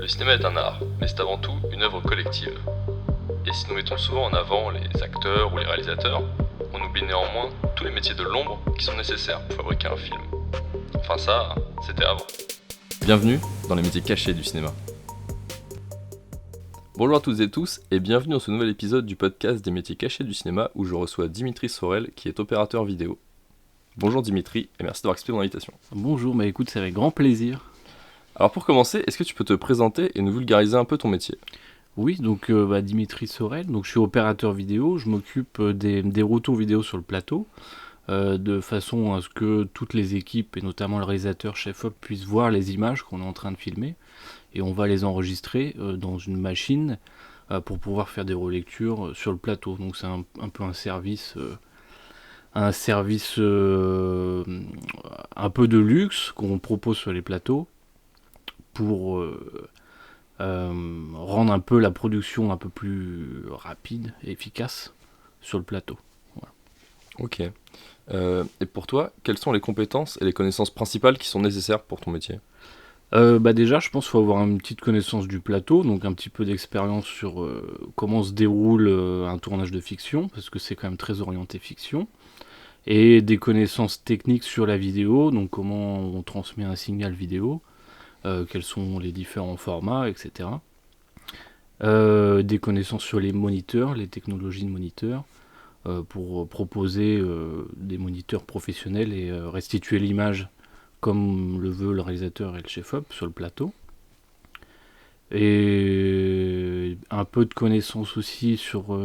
Le cinéma est un art, mais c'est avant tout une œuvre collective. Et si nous mettons souvent en avant les acteurs ou les réalisateurs, on oublie néanmoins tous les métiers de l'ombre qui sont nécessaires pour fabriquer un film. Enfin ça, c'était avant. Bienvenue dans les métiers cachés du cinéma. Bonjour à toutes et tous et bienvenue dans ce nouvel épisode du podcast des métiers cachés du cinéma où je reçois Dimitri Sorel qui est opérateur vidéo. Bonjour Dimitri et merci d'avoir accepté mon invitation. Bonjour, bah écoute, c'est avec grand plaisir. Alors pour commencer, est-ce que tu peux te présenter et nous vulgariser un peu ton métier ? Oui, donc Dimitri Sorel, donc je suis opérateur vidéo, je m'occupe des retours vidéo sur le plateau, de façon à ce que toutes les équipes, et notamment le réalisateur chef-op, puissent voir les images qu'on est en train de filmer, et on va les enregistrer dans une machine pour pouvoir faire des relectures sur le plateau. Donc c'est un peu un service un peu de luxe qu'on propose sur les plateaux pour rendre un peu la production un peu plus rapide et efficace sur le plateau. Voilà. Ok. Et pour toi, quelles sont les compétences et les connaissances principales qui sont nécessaires pour ton métier ? Déjà, je pense qu'il faut avoir une petite connaissance du plateau, donc un petit peu d'expérience sur comment se déroule un tournage de fiction, parce que c'est quand même très orienté fiction, et des connaissances techniques sur la vidéo, donc comment on transmet un signal vidéo, quels sont les différents formats, etc. Des connaissances sur les moniteurs, les technologies de moniteurs, pour proposer des moniteurs professionnels et restituer l'image comme le veut le réalisateur et le chef-op sur le plateau. Et un peu de connaissances aussi sur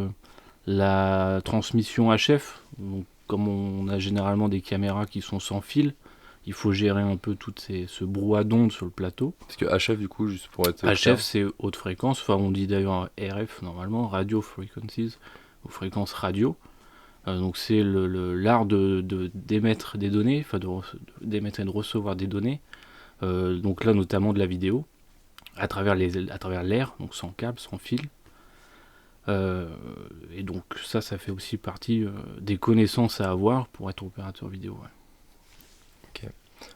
la transmission HF. Donc, comme on a généralement des caméras qui sont sans fil, il faut gérer un peu ce brouhaha d'ondes sur le plateau. Parce que HF, du coup, juste pour être HF, clair. c'est haute fréquence, enfin on dit d'ailleurs RF normalement, Radio Frequencies, ou fréquence radio. Donc c'est l'art de d'émettre des données, enfin d'émettre et de recevoir des données. Donc là notamment de la vidéo, à travers l'air, donc sans câble, sans fil. Et donc ça fait aussi partie des connaissances à avoir pour être opérateur vidéo. Ouais.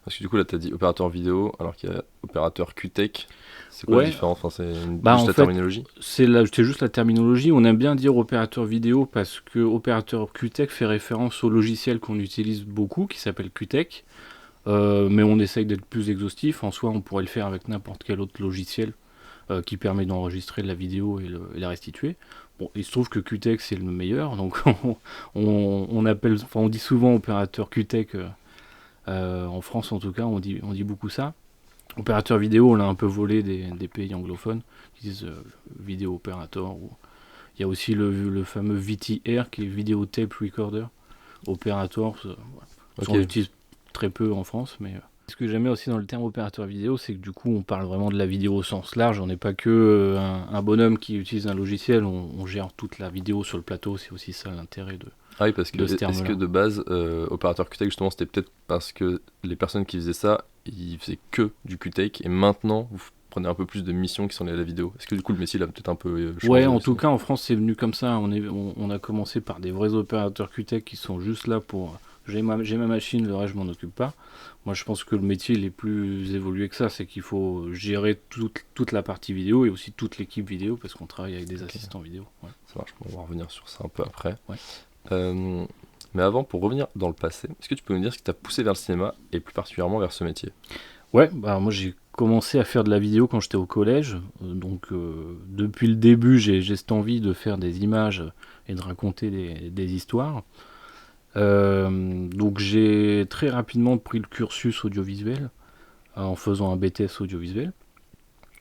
Parce que du coup, là, tu as dit opérateur vidéo, alors qu'il y a opérateur QTech. C'est quoi la différence ? Enfin, c'est juste la terminologie ? C'est juste la terminologie. On aime bien dire opérateur vidéo parce que opérateur QTech fait référence au logiciel qu'on utilise beaucoup, qui s'appelle QTech. Mais on essaye d'être plus exhaustif. En soi, on pourrait le faire avec n'importe quel autre logiciel qui permet d'enregistrer de la vidéo et la restituer. Bon, il se trouve que QTech c'est le meilleur, donc on dit souvent opérateur QTech. En France, en tout cas, on dit beaucoup ça. Opérateur vidéo, on l'a un peu volé des pays anglophones qui disent vidéo opérateur. Il y a aussi le fameux VTR qui est Video Tape Recorder. Opérateur, on l'utilise très peu en France, mais ce que j'aimais aussi dans le terme opérateur vidéo, c'est que du coup on parle vraiment de la vidéo au sens large. On n'est pas que un bonhomme qui utilise un logiciel, on gère toute la vidéo sur le plateau. C'est aussi ça l'intérêt de. Ah oui, parce que est-ce que de base, opérateur QTech, justement, c'était peut-être parce que les personnes qui faisaient ça, ils faisaient que du QTech, et maintenant, vous prenez un peu plus de missions qui sont liées à la vidéo. Est-ce que du coup, le métier, il a peut-être un peu changé ? Ouais, en tout cas, en France, c'est venu comme ça. On a commencé par des vrais opérateurs QTech qui sont juste là pour... J'ai ma machine, le reste, je m'en occupe pas. Moi, je pense que le métier, il est plus évolué que ça. C'est qu'il faut gérer toute la partie vidéo et aussi toute l'équipe vidéo, parce qu'on travaille avec des assistants vidéo. Ouais. Ça marche, on va revenir sur ça un peu après. Ouais. Mais avant, pour revenir dans le passé, est-ce que tu peux nous dire ce qui t'a poussé vers le cinéma et plus particulièrement vers ce métier ? Ouais, moi j'ai commencé à faire de la vidéo quand j'étais au collège. Donc depuis le début, j'ai cette envie de faire des images et de raconter des histoires. Donc j'ai très rapidement pris le cursus audiovisuel en faisant un BTS audiovisuel.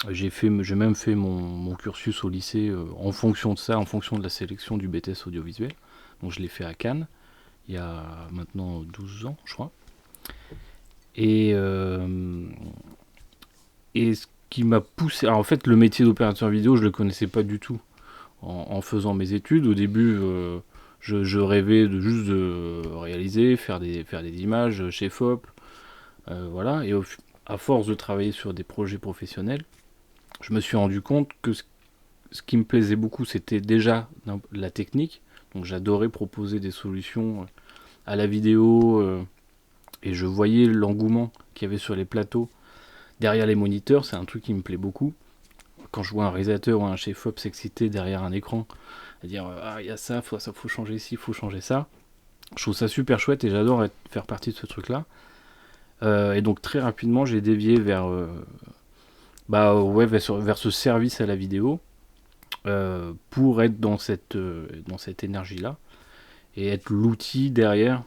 J'ai même fait mon cursus au lycée en fonction de ça, en fonction de la sélection du BTS audiovisuel. Donc je l'ai fait à Cannes, il y a maintenant 12 ans, je crois. Et ce qui m'a poussé... Alors en fait, le métier d'opérateur vidéo, je ne le connaissais pas du tout. En faisant mes études, au début, je rêvais juste de réaliser, faire des images chez FOP. Voilà. Et à force de travailler sur des projets professionnels, je me suis rendu compte que ce qui me plaisait beaucoup, c'était déjà la technique. Donc j'adorais proposer des solutions à la vidéo et je voyais l'engouement qu'il y avait sur les plateaux derrière les moniteurs. C'est un truc qui me plaît beaucoup. quand je vois un réalisateur ou un chef-op s'exciter derrière un écran, à dire ah il y a ça, faut changer ci, faut changer ça. Je trouve ça super chouette et j'adore faire partie de ce truc-là. Et donc très rapidement, j'ai dévié vers ce service à la vidéo pour être dans cette énergie-là et être l'outil derrière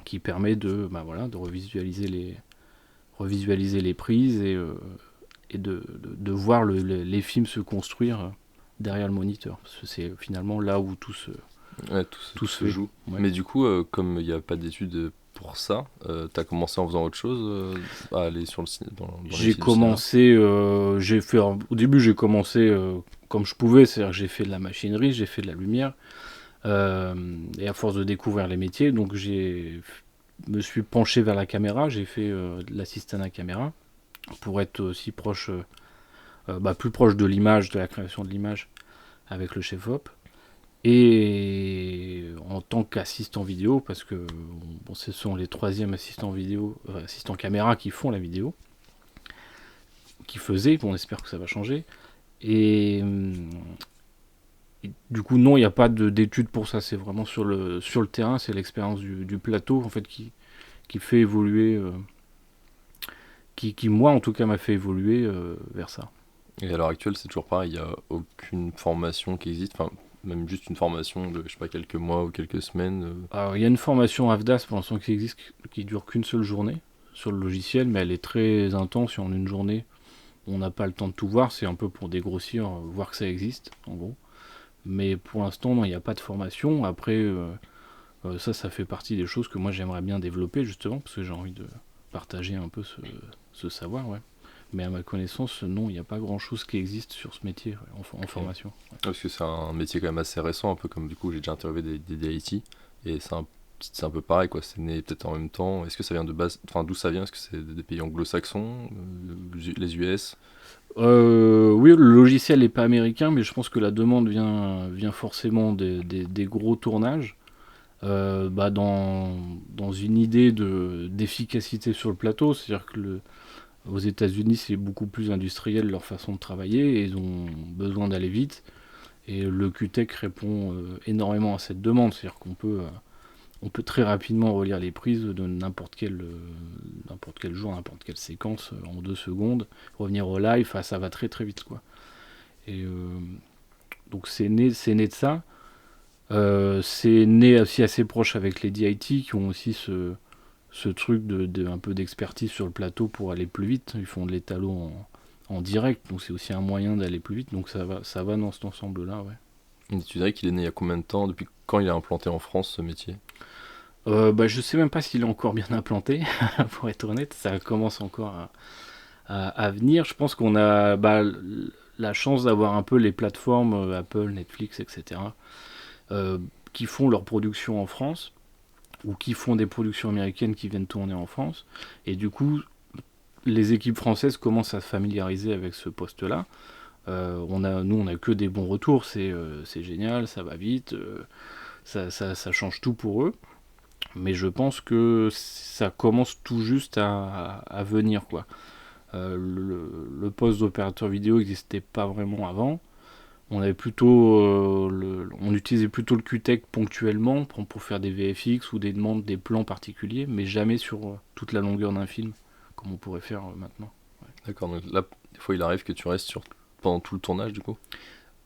qui permet de revisualiser les prises et de voir les films se construire derrière le moniteur. Parce que c'est finalement là où tout se joue. Ouais. Mais du coup, comme il n'y a pas d'études pour ça, t'as commencé en faisant autre chose à aller sur le cinéma dans J'ai commencé, au début j'ai commencé comme je pouvais, c'est-à-dire que j'ai fait de la machinerie, j'ai fait de la lumière, et à force de découvrir les métiers, donc me suis penché vers la caméra, j'ai fait de l'assistant à caméra pour être aussi plus proche de l'image, de la création de l'image avec le chef-op. Et en tant qu'assistant vidéo, parce que ce sont les troisièmes assistants caméra qui font la vidéo, qui faisaient, on espère que ça va changer. Et du coup, non, il n'y a pas d'études pour ça, c'est vraiment sur le terrain, c'est l'expérience du plateau en fait qui fait évoluer, qui moi en tout cas m'a fait évoluer vers ça. Et à l'heure actuelle, c'est toujours pareil, il n'y a aucune formation qui existe, enfin même juste une formation de, je sais pas, quelques mois ou quelques semaines. Alors, il y a une formation AFDAS pour l'instant qui existe, qui dure qu'une seule journée sur le logiciel, mais elle est très intense et en une journée, on n'a pas le temps de tout voir, c'est un peu pour dégrossir, voir que ça existe, en gros. Mais pour l'instant, non, il n'y a pas de formation. Après, ça fait partie des choses que moi j'aimerais bien développer, justement, parce que j'ai envie de partager un peu ce savoir, ouais. Mais à ma connaissance, non, il n'y a pas grand-chose qui existe sur ce métier en formation. Ouais. Parce que c'est un métier quand même assez récent, un peu comme du coup j'ai déjà interviewé des DIT, et c'est un peu pareil, quoi. C'est né peut-être en même temps. Est-ce que ça vient de base, enfin d'où ça vient? Est-ce que c'est des pays anglo-saxons, les US? Oui, le logiciel n'est pas américain, mais je pense que la demande vient forcément des gros tournages. Dans une idée d'efficacité sur le plateau, c'est-à-dire que aux États-Unis, c'est beaucoup plus industriel leur façon de travailler et ils ont besoin d'aller vite. Et le QTech répond énormément à cette demande, c'est-à-dire qu'on peut très rapidement relire les prises de n'importe quel jour, n'importe quelle séquence en 2 secondes, revenir au live, ça va très très vite, quoi. Et donc c'est né de ça. C'est né aussi assez proche avec les DIT qui ont aussi ce truc un peu d'expertise sur le plateau pour aller plus vite. Ils font de l'étalon en direct, donc c'est aussi un moyen d'aller plus vite. Donc ça va dans cet ensemble-là, ouais. Et tu dirais qu'il est né il y a combien de temps? Depuis quand il est implanté en France, ce métier? Je sais même pas s'il est encore bien implanté, pour être honnête. Ça commence encore à venir. Je pense qu'on a la chance d'avoir un peu les plateformes Apple, Netflix, etc. Qui font leur production en France ou qui font des productions américaines qui viennent tourner en France. Et du coup, les équipes françaises commencent à se familiariser avec ce poste-là. On a que des bons retours. C'est génial, ça va vite, ça change tout pour eux. Mais je pense que ça commence tout juste à venir, quoi. Le poste d'opérateur vidéo n'existait pas vraiment avant. On utilisait plutôt le QTech ponctuellement pour faire des VFX ou des demandes, des plans particuliers, mais jamais sur toute la longueur d'un film, comme on pourrait faire maintenant. Ouais. D'accord, donc là, des fois il arrive que tu restes pendant tout le tournage, du coup?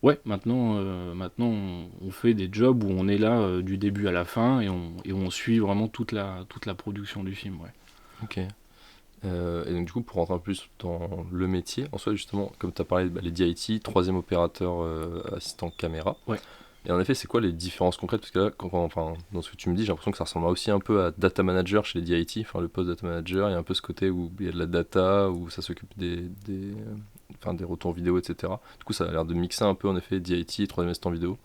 Ouais, maintenant on fait des jobs où on est là du début à la fin et on suit vraiment toute la production du film. Ouais. Ok. Et donc du coup, pour rentrer un peu plus dans le métier, en soi justement, comme tu as parlé, les DIT, troisième opérateur assistant caméra. Ouais. Et en effet, c'est quoi les différences concrètes? Parce que là, dans ce que tu me dis, j'ai l'impression que ça ressemble aussi un peu à data manager chez les DIT, enfin le poste data manager, il y a un peu ce côté où il y a de la data, où ça s'occupe des retours vidéo, etc. Du coup, ça a l'air de mixer un peu en effet DIT et troisième assistant vidéo.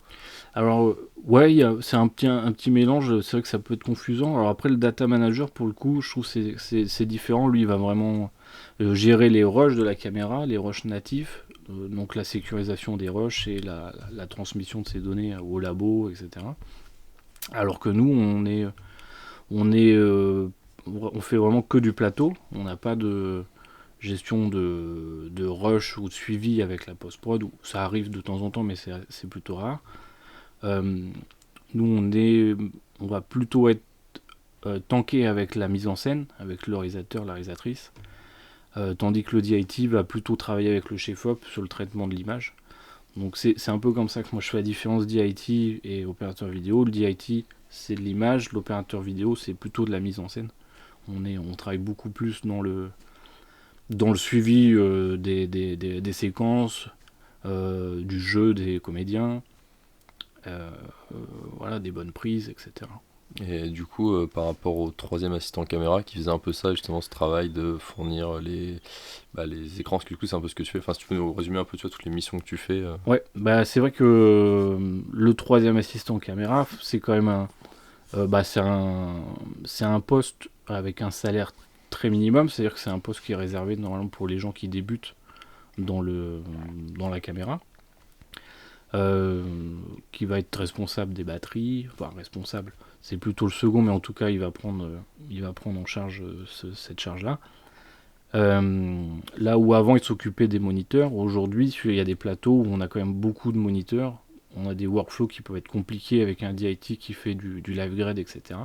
Alors ouais, c'est un petit mélange, c'est vrai que ça peut être confusant. Alors après le data manager pour le coup, je trouve que c'est différent, lui il va vraiment gérer les rushs de la caméra, les rushs natifs, donc la sécurisation des rushs et la transmission de ces données au labo, etc. Alors que nous on fait vraiment que du plateau, on n'a pas gestion de rush ou de suivi avec la post-prod, où ça arrive de temps en temps, mais c'est plutôt rare. Nous, on va plutôt être tanké avec la mise en scène, avec le réalisateur, la réalisatrice, tandis que le DIT va plutôt travailler avec le chef-op sur le traitement de l'image. Donc c'est un peu comme ça que moi je fais la différence DIT et opérateur vidéo. Le DIT c'est de l'image, l'opérateur vidéo c'est plutôt de la mise en scène. On travaille beaucoup plus dans le suivi des séquences, du jeu des comédiens, voilà, des bonnes prises, etc. Et du coup, par rapport au troisième assistant caméra qui faisait un peu ça, justement, ce travail de fournir les écrans, parce que du coup, c'est un peu ce que tu fais. Enfin, si tu peux nous résumer un peu, tu vois, toutes les missions que tu fais. Ouais, bah c'est vrai que le troisième assistant caméra, c'est quand même c'est un poste avec un salaire très minimum, c'est-à-dire que c'est un poste qui est réservé normalement pour les gens qui débutent dans la caméra. Qui va être responsable des batteries, enfin responsable, c'est plutôt le second, mais en tout cas il va prendre en charge cette charge-là. Là où avant il s'occupait des moniteurs, aujourd'hui il y a des plateaux où on a quand même beaucoup de moniteurs, on a des workflows qui peuvent être compliqués avec un DIT qui fait du live grade, etc.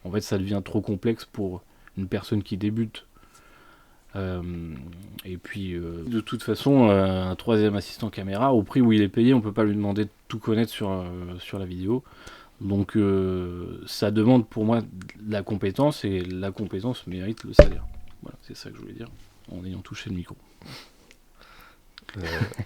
En fait ça devient trop complexe pour une personne qui débute. Et puis de toute façon un troisième assistant caméra au prix où il est payé, on peut pas lui demander de tout connaître sur la vidéo, donc ça demande pour moi de la compétence, et la compétence mérite le salaire. Voilà, c'est ça que je voulais dire en ayant touché le micro.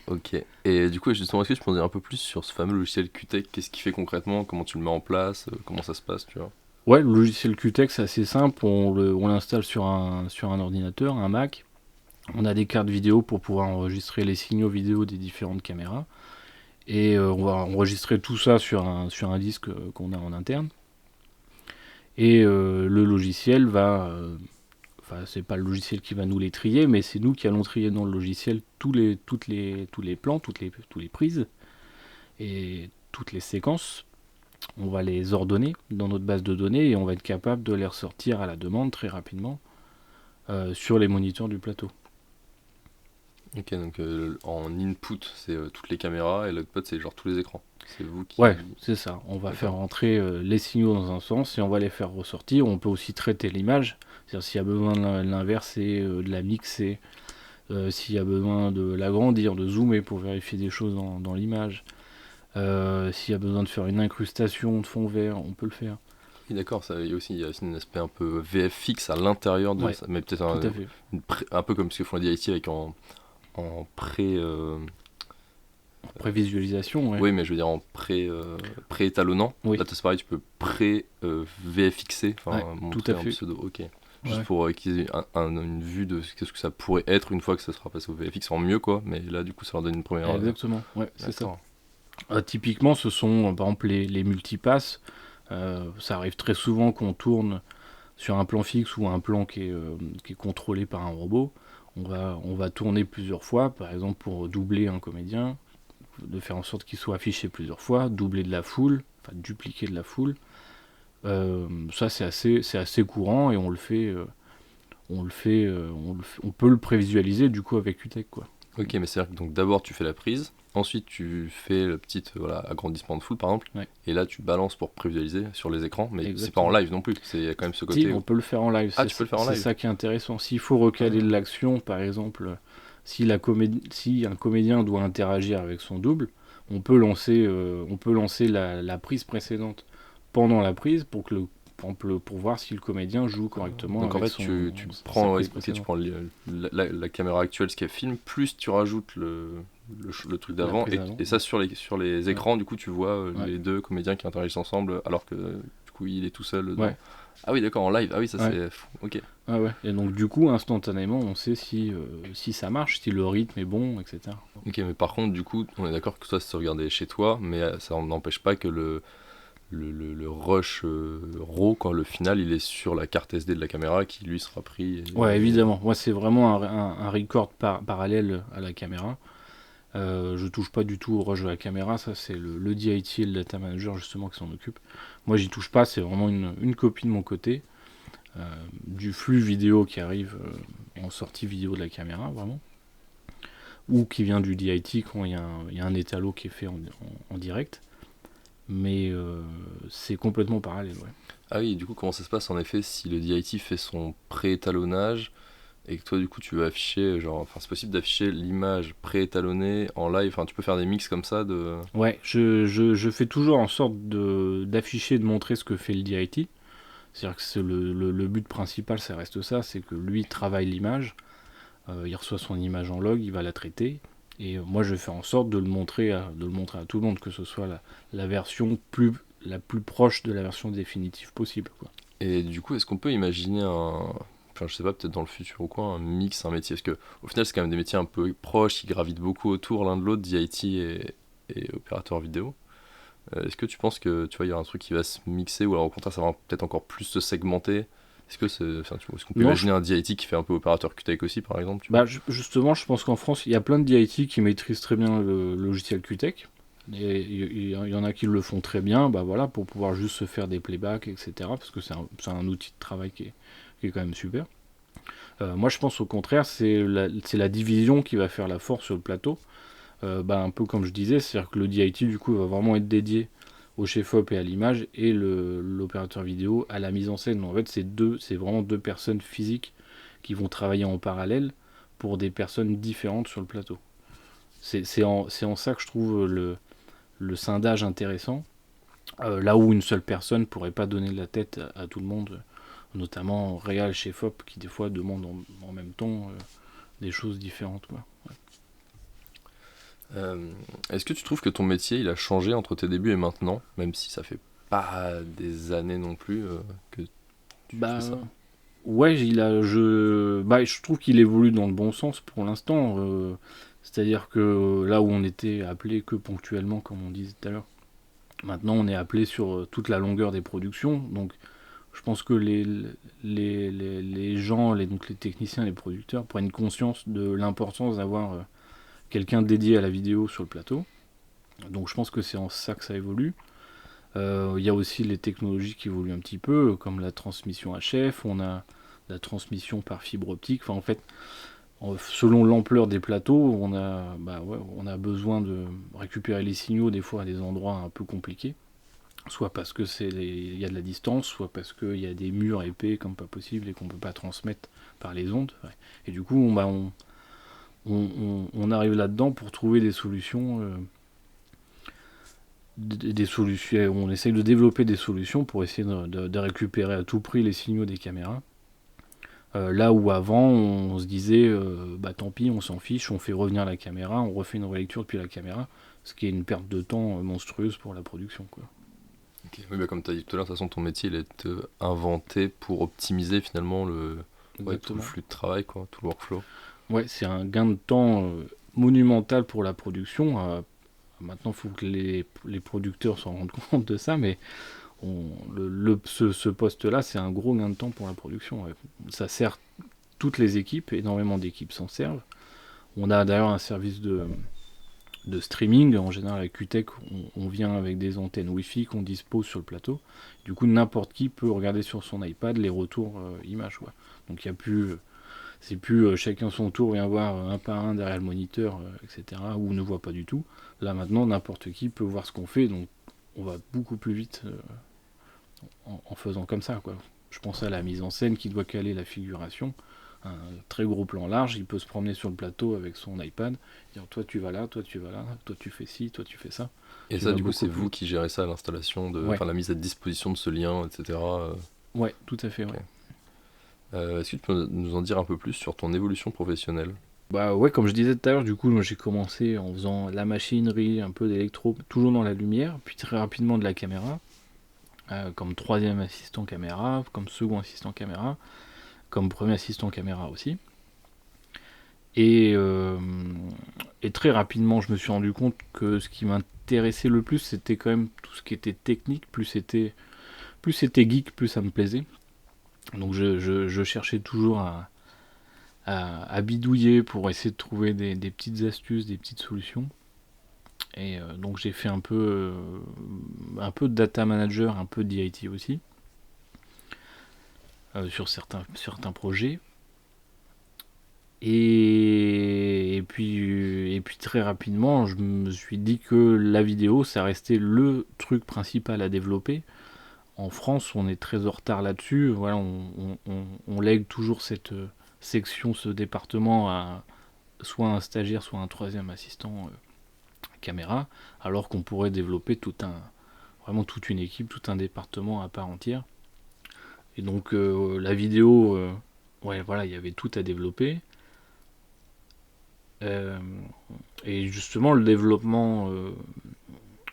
Ok, et du coup justement, est-ce que tu peux en dire un peu plus sur ce fameux logiciel QTech? Qu'est-ce qu'il fait concrètement, comment tu le mets en place, comment ça se passe, tu vois? Ouais, le logiciel QTech c'est assez simple, on l'installe sur un ordinateur, un Mac. On a des cartes vidéo pour pouvoir enregistrer les signaux vidéo des différentes caméras. Et on va enregistrer tout ça sur un disque qu'on a en interne. Et le logiciel va... Enfin, c'est pas le logiciel qui va nous les trier, mais c'est nous qui allons trier dans le logiciel tous les plans, tous les prises et toutes les séquences. On va les ordonner dans notre base de données et on va être capable de les ressortir à la demande très rapidement sur les moniteurs du plateau. Ok, donc en input, c'est toutes les caméras, et l'output, c'est genre tous les écrans. C'est vous qui... Ouais, c'est ça. On va D'accord. faire rentrer les signaux dans un sens et on va les faire ressortir. On peut aussi traiter l'image. C'est-à-dire s'il y a besoin de l'inverser, de la mixer, s'il y a besoin de l'agrandir, de zoomer pour vérifier des choses dans l'image. S'il y a besoin de faire une incrustation de fond vert, on peut le faire. Oui, d'accord, il y a aussi un aspect un peu VFX à l'intérieur de Ouais, ça, mais peut-être tout à fait. un peu comme ce que font les DIT avec en pré... Prévisualisation, ouais. Oui, mais je veux dire en pré-étalonnant. Oui. Là, c'est pareil, tu peux pré-VFXer, enfin Ouais, montrer tout à un fait. pseudo. Ok. Juste Ouais. pour qu'ils aient une vue de ce que ça pourrait être une fois que ça sera passé au VFX en mieux, quoi. Mais là, du coup, ça leur donne une première... Exactement, ouais, c'est ça. D'accord. Typiquement, ce sont par exemple les multipasses. Ça arrive très souvent qu'on tourne sur un plan fixe ou un plan qui est contrôlé par un robot. On va tourner plusieurs fois, par exemple pour doubler un comédien, de faire en sorte qu'il soit affiché plusieurs fois, doubler de la foule, enfin dupliquer de la foule. Ça c'est assez courant et on peut le prévisualiser du coup avec QTech, quoi. Ok, mais c'est-à-dire que donc d'abord tu fais la prise, ensuite tu fais le petit agrandissement de foule par exemple, Ouais. et là tu balances pour prévisualiser sur les écrans, mais c'est pas Exactement. en live non plus, il y a quand même ce côté... Si, on peut le faire en live. Ah, tu peux le faire en live. C'est ça qui est intéressant. S'il faut recaler de l'action, par exemple, si un comédien doit interagir avec son double, on peut lancer la prise précédente pendant la prise pour voir si le comédien joue correctement. Donc en avec fait, tu sa prends, prise tu précédente. prends la caméra actuelle, ce qu'elle filme, plus tu rajoutes le truc d'avant, prise d'avant. et ça sur les écrans, du coup tu vois Ouais. les deux comédiens qui interagissent ensemble, alors que du coup il est tout seul dedans. Ouais. Ah oui, d'accord, en live, ah oui, ça Ouais. c'est fou, ok. Ah ouais. Et donc du coup, instantanément, on sait si ça marche, si le rythme est bon, etc. Ok, mais par contre, du coup, on est d'accord que toi, c'est regardé chez toi, mais ça n'empêche pas que le rush RAW, quand le final, il est sur la carte SD de la caméra qui lui sera pris. Ouais, évidemment. Moi, c'est vraiment un record parallèle à la caméra. Je touche pas du tout au rush de la caméra, ça c'est le DIT et le data manager justement qui s'en occupe. Moi j'y touche pas, c'est vraiment une copie de mon côté. du flux vidéo qui arrive en sortie vidéo de la caméra, vraiment, ou qui vient du DIT quand il y a un étalo qui est fait en direct. Mais c'est complètement parallèle, ouais. Ah oui, du coup, comment ça se passe en effet si le DIT fait son pré-étalonnage et que toi, du coup, tu veux afficher, genre, enfin, c'est possible d'afficher l'image pré-étalonnée en live, enfin, tu peux faire des mix comme ça de. Ouais, je fais toujours en sorte d'afficher, de montrer ce que fait le DIT. C'est-à-dire que le but principal, ça reste ça, c'est que lui travaille l'image, il reçoit son image en log, il va la traiter, et moi je vais faire en sorte de le montrer à tout le monde, que ce soit la version la plus proche de la version définitive possible, quoi. Et du coup, est-ce qu'on peut imaginer enfin, je sais pas, peut-être dans le futur ou quoi, un mix, un métier, parce que au final, c'est quand même des métiers un peu proches, qui gravitent beaucoup autour l'un de l'autre, DIT et opérateur vidéo. Est-ce que tu penses que tu vois, il y a un truc qui va se mixer ou alors au contraire ça va peut-être encore plus se segmenter? Est-ce qu'on peut Non, imaginer un DIT qui fait un peu opérateur QTech aussi par exemple, tu vois? bah, justement, je pense qu'en France, il y a plein de DIT qui maîtrisent très bien le logiciel QTech. Et il y en a qui le font très bien, bah voilà, pour pouvoir juste se faire des playbacks, etc. Parce que c'est un outil de travail qui est quand même super. Moi, je pense au contraire, c'est la division qui va faire la force sur le plateau. Bah, un peu comme je disais, c'est-à-dire que le DIT, du coup, va vraiment être dédié au chef-op et à l'image, et l'opérateur vidéo à la mise en scène. En fait, c'est vraiment deux personnes physiques qui vont travailler en parallèle pour des personnes différentes sur le plateau. C'est en ça que je trouve le scindage intéressant. Là où une seule personne pourrait pas donner de la tête à tout le monde, notamment Réal chez FOP qui des fois demande en même temps des choses différentes, quoi. Ouais. Est-ce que tu trouves que ton métier il a changé entre tes débuts et maintenant, même si ça fait pas des années non plus que tu fais Bah ça? ouais, je trouve qu'il évolue dans le bon sens pour l'instant. C'est-à-dire que là où on était appelé que ponctuellement, comme on disait tout à l'heure, maintenant on est appelé sur toute la longueur des productions. Donc je pense que les gens, donc les techniciens, les producteurs prennent conscience de l'importance d'avoir quelqu'un dédié à la vidéo sur le plateau. Donc je pense que c'est en ça que ça évolue. Il y a aussi les technologies qui évoluent un petit peu, comme la transmission HF, on a la transmission par fibre optique. Enfin, en fait, selon l'ampleur des plateaux, on a besoin de récupérer les signaux des fois à des endroits un peu compliqués. Soit parce que il y a de la distance, soit parce qu'il y a des murs épais comme pas possible et qu'on ne peut pas transmettre par les ondes. Ouais. Et du coup, on arrive là-dedans pour trouver des solutions. Des solutions, on essaye de développer des solutions pour essayer de récupérer à tout prix les signaux des caméras. Là où avant on se disait bah tant pis, on s'en fiche, on fait revenir la caméra, on refait une relecture depuis la caméra, ce qui est une perte de temps monstrueuse pour la production, quoi. Ok. Oui, bah, comme tu as dit tout à l'heure, de toute façon ton métier il est inventé pour optimiser finalement ouais, tout le Exactement. flux de travail, quoi, tout le workflow. Ouais, c'est un gain de temps monumental pour la production. Maintenant, il faut que les producteurs s'en rendent compte de ça, mais ce poste-là, c'est un gros gain de temps pour la production. Ouais. Ça sert toutes les équipes, énormément d'équipes s'en servent. On a d'ailleurs un service de streaming. En général, avec QTech, on vient avec des antennes Wi-Fi qu'on dispose sur le plateau. Du coup, n'importe qui peut regarder sur son iPad les retours images. Ouais. Donc, il n'y a plus. C'est plus chacun son tour vient voir un par un derrière le moniteur, etc. Ou ne voit pas du tout. Là, maintenant, n'importe qui peut voir ce qu'on fait. Donc, on va beaucoup plus vite en faisant comme ça, quoi. Je pense à la mise en scène qui doit caler la figuration. Un très gros plan large, il peut se promener sur le plateau avec son iPad, dire toi tu vas là, toi tu vas là, toi tu fais ci, toi tu fais ça. Et Tu ça, vas du coup, beaucoup c'est plus vous vite. qui gérez ça, l'installation Ouais, enfin la mise à disposition de ce lien, etc. ouais, tout à fait, Ok. ouais. Est-ce que tu peux nous en dire un peu plus sur ton évolution professionnelle? Bah ouais, comme je disais tout à l'heure, du coup, moi j'ai commencé en faisant la machinerie, un peu d'électro, toujours dans la lumière, puis très rapidement de la caméra, comme troisième assistant caméra, comme second assistant caméra, comme premier assistant caméra aussi. Et, euh, et très rapidement, je me suis rendu compte que ce qui m'intéressait le plus, c'était quand même tout ce qui était technique. Plus c'était geek, plus ça me plaisait. Donc je cherchais toujours à bidouiller pour essayer de trouver des petites astuces, des petites solutions. Et donc j'ai fait un peu de data manager, un peu d'IT aussi. sur certains projets. Et puis très rapidement, je me suis dit que la vidéo, ça restait le truc principal à développer. En France, on est très en retard là-dessus. Voilà, on lègue toujours cette section, ce département à soit un stagiaire, soit un troisième assistant caméra, alors qu'on pourrait développer vraiment toute une équipe, tout un département à part entière. Et donc la vidéo, ouais, voilà, il y avait tout à développer. Euh, et justement, le développement,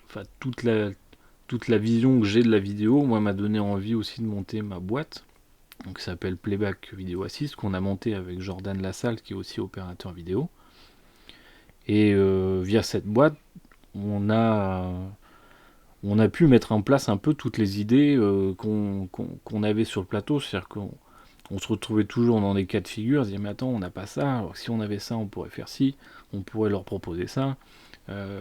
enfin toute la vision que j'ai de la vidéo, moi, m'a donné envie aussi de monter ma boîte, donc qui s'appelle Playback Video Assist, qu'on a monté avec Jordan Lassalle, qui est aussi opérateur vidéo. Et via cette boîte, on a, on a pu mettre en place un peu toutes les idées qu'on avait sur le plateau. C'est-à-dire qu'on se retrouvait toujours dans des cas de figure, on se disait mais attends, on n'a pas ça, alors si on avait ça, on pourrait faire ci, on pourrait leur proposer ça.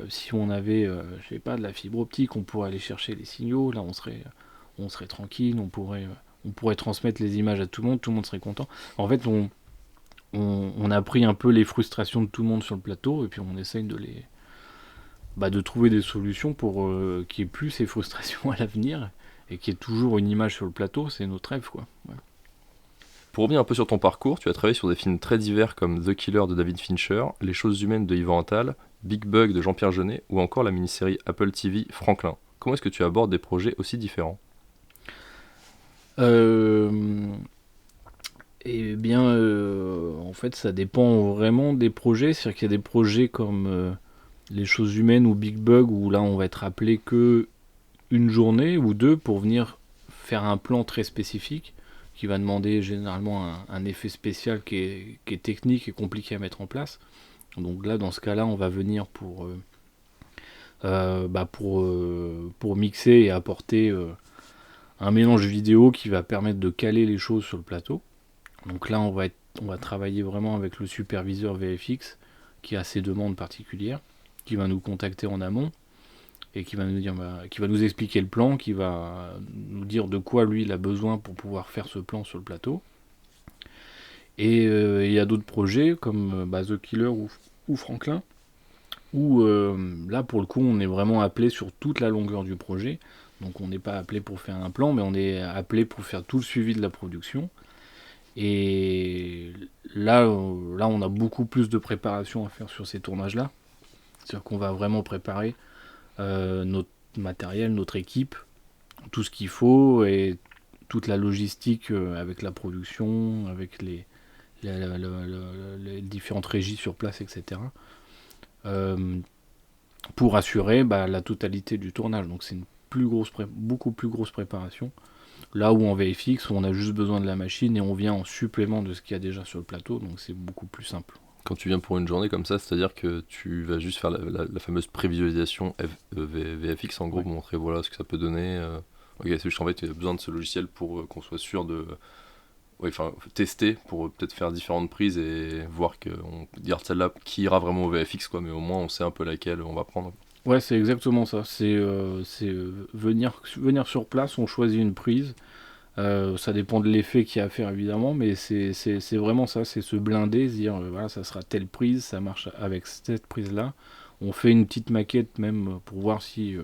Si on avait, je sais pas, de la fibre optique, on pourrait aller chercher les signaux, là on serait tranquille, on pourrait transmettre les images à tout le monde serait content. En fait, on a pris un peu les frustrations de tout le monde sur le plateau, et puis on essaye de trouver des solutions pour qu'il n'y ait plus ces frustrations à l'avenir, et qu'il y ait toujours une image sur le plateau, c'est notre rêve, quoi. Ouais. Pour revenir un peu sur ton parcours, tu as travaillé sur des films très divers comme The Killer de David Fincher, Les choses humaines de Yvan Attal, Big Bug de Jean-Pierre Jeunet ou encore la mini-série Apple TV Franklin. Comment est-ce que tu abordes des projets aussi différents ? Euh, Eh bien, en fait, ça dépend vraiment des projets. C'est-à-dire qu'il y a des projets comme Les choses humaines ou Big Bug, où là, on va être appelé que une journée ou deux pour venir faire un plan très spécifique, qui va demander généralement un effet spécial qui est technique et compliqué à mettre en place. Donc là, dans ce cas-là, on va venir pour mixer et apporter un mélange vidéo qui va permettre de caler les choses sur le plateau. Donc là, on va travailler vraiment avec le superviseur VFX qui a ses demandes particulières, qui va nous contacter en amont et qui va nous dire, qui va nous expliquer le plan, qui va nous dire de quoi lui il a besoin pour pouvoir faire ce plan sur le plateau. Et il y a d'autres projets comme The Killer ou Franklin, où là pour le coup on est vraiment appelé sur toute la longueur du projet. Donc on n'est pas appelé pour faire un plan, mais on est appelé pour faire tout le suivi de la production. Et là, on a beaucoup plus de préparation à faire sur ces tournages-là. C'est-à-dire qu'on va vraiment préparer notre matériel, notre équipe, tout ce qu'il faut et toute la logistique avec la production, avec les différentes régies sur place, etc. euh, pour assurer la totalité du tournage. Donc c'est une beaucoup plus grosse préparation. Là où en VFX, on a juste besoin de la machine et on vient en supplément de ce qu'il y a déjà sur le plateau, donc c'est beaucoup plus simple. Quand tu viens pour une journée comme ça, c'est-à-dire que tu vas juste faire la fameuse prévisualisation VFX en gros, Ouais. pour montrer voilà ce que ça peut donner. Ok, c'est juste en fait, il y a besoin de ce logiciel pour qu'on soit sûr de tester pour peut-être faire différentes prises et voir qu'on garde celle-là qui ira vraiment au VFX quoi, mais au moins on sait un peu laquelle on va prendre. Ouais, c'est exactement ça. C'est venir sur place, on choisit une prise. Ça dépend de l'effet qu'il y a à faire évidemment, mais c'est vraiment ça, c'est se blinder, se dire voilà, ça sera telle prise, ça marche avec cette prise-là. On fait une petite maquette même pour voir si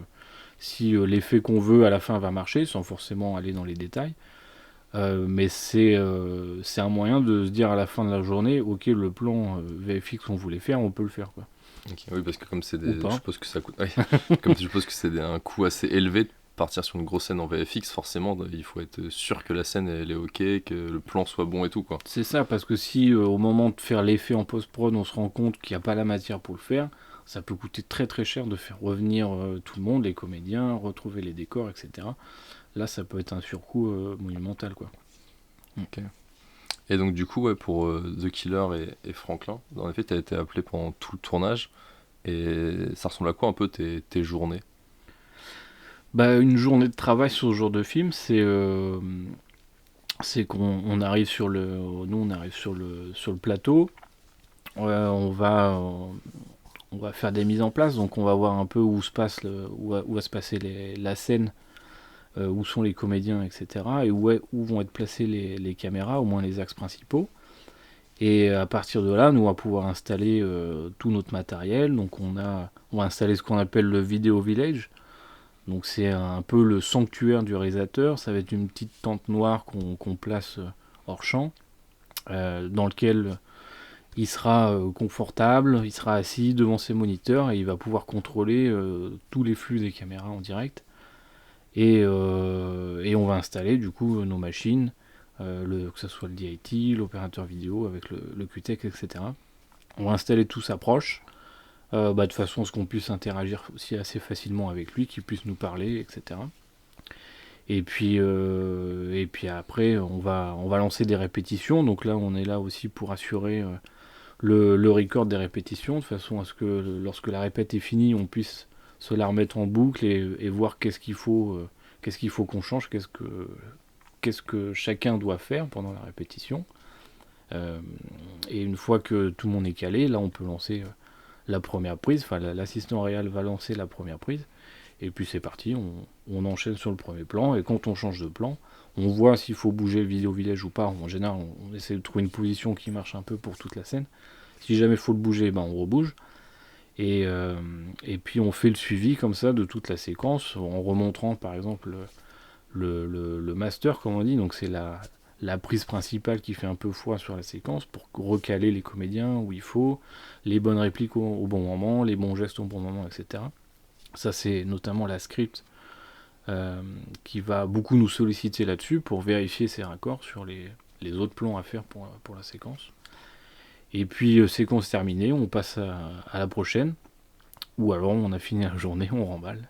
l'effet qu'on veut à la fin va marcher, sans forcément aller dans les détails. Mais c'est un moyen de se dire à la fin de la journée, ok, le plan VFX qu'on voulait faire, on peut le faire, quoi. Ok, oui, parce que comme c'est Ou des, je pas. suppose que ça coûte, ouais. Comme je suppose que c'est un coût assez élevé de partir sur une grosse scène en VFX, forcément, il faut être sûr que la scène elle est ok, que le plan soit bon et tout quoi. C'est ça, parce que si au moment de faire l'effet en post-prod, on se rend compte qu'il n'y a pas la matière pour le faire, ça peut coûter très très cher de faire revenir tout le monde, les comédiens, retrouver les décors, etc. Là, ça peut être un surcoût monumental, quoi. Ok. Et donc du coup, ouais, pour The Killer et Franklin, en effet, t'as été appelé pendant tout le tournage, et ça ressemble à quoi un peu tes journées? Une journée de travail sur ce genre de film, c'est qu'on arrive on arrive sur le plateau, on va faire des mises en place, donc on va voir un peu où va se passer la scène où sont les comédiens, etc. Et où vont être placées les caméras, au moins les axes principaux. Et à partir de là, nous, on va pouvoir installer tout notre matériel. Donc on va installer ce qu'on appelle le Video Village. Donc c'est un peu le sanctuaire du réalisateur. Ça va être une petite tente noire qu'on place hors champ, dans lequel il sera confortable, il sera assis devant ses moniteurs et il va pouvoir contrôler tous les flux des caméras en direct. Et on va installer du coup nos machines, que ce soit le DIT, l'opérateur vidéo avec le QTEC, etc. On va installer tout ça proche, de façon à ce qu'on puisse interagir aussi assez facilement avec lui, qu'il puisse nous parler, etc. Et puis après, on va lancer des répétitions. Donc là, on est là aussi pour assurer le record des répétitions, de façon à ce que lorsque la répète est finie, on puisse se la remettre en boucle et voir qu'est-ce qu'il faut qu'on change, qu'est-ce que chacun doit faire pendant la répétition. Et une fois que tout le monde est calé, là on peut lancer la première prise, enfin l'assistant réel va lancer la première prise, et puis c'est parti, on enchaîne sur le premier plan, et quand on change de plan, on voit s'il faut bouger le vidéo village ou pas. En général, on essaie de trouver une position qui marche un peu pour toute la scène. Si jamais il faut le bouger, on rebouge. Et puis on fait le suivi comme ça de toute la séquence en remontrant par exemple le master, comme on dit. Donc c'est la prise principale qui fait un peu foi sur la séquence pour recaler les comédiens où il faut, les bonnes répliques au bon moment, les bons gestes au bon moment, etc. Ça c'est notamment la script qui va beaucoup nous solliciter là-dessus pour vérifier ces raccords sur les autres plans à faire pour la séquence. Et puis séquence terminée, on passe à la prochaine, ou alors on a fini la journée, on remballe,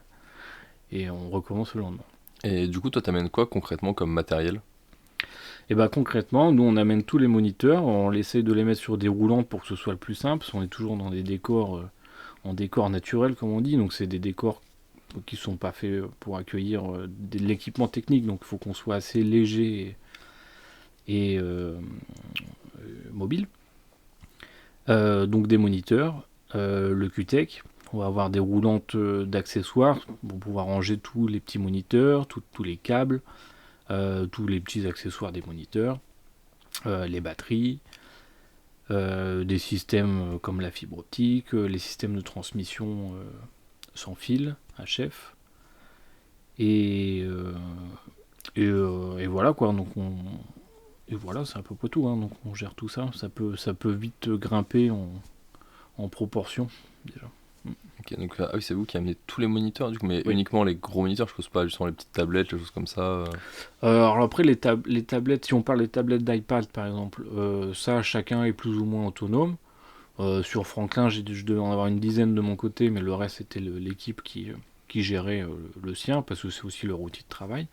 et on recommence le lendemain. Et du coup, toi, t'amènes quoi concrètement comme matériel? Et concrètement, nous on amène tous les moniteurs, on essaie de les mettre sur des roulantes pour que ce soit le plus simple, parce qu'on est toujours dans des décors en décor naturel comme on dit, donc c'est des décors qui sont pas faits pour accueillir de l'équipement technique, donc il faut qu'on soit assez léger et mobile. Donc des moniteurs, le QTEC, on va avoir des roulantes d'accessoires pour pouvoir ranger tous les petits moniteurs, tous les câbles, tous les petits accessoires des moniteurs, les batteries, des systèmes comme la fibre optique, les systèmes de transmission sans fil, HF, et voilà quoi. Donc et voilà, c'est à peu près tout, hein. Donc on gère tout ça. Ça peut vite grimper en proportion déjà. Ok, donc oui, c'est vous qui amenez tous les moniteurs, du coup, mais Oui. uniquement les gros moniteurs, je suppose pas, justement les petites tablettes, les choses comme ça. Alors après, les tablettes, si on parle des tablettes d'iPad par exemple, ça chacun est plus ou moins autonome. Sur Franklin, je devais en avoir une dizaine de mon côté, mais le reste c'était l'équipe qui gérait le sien, parce que c'est aussi leur outil de travail.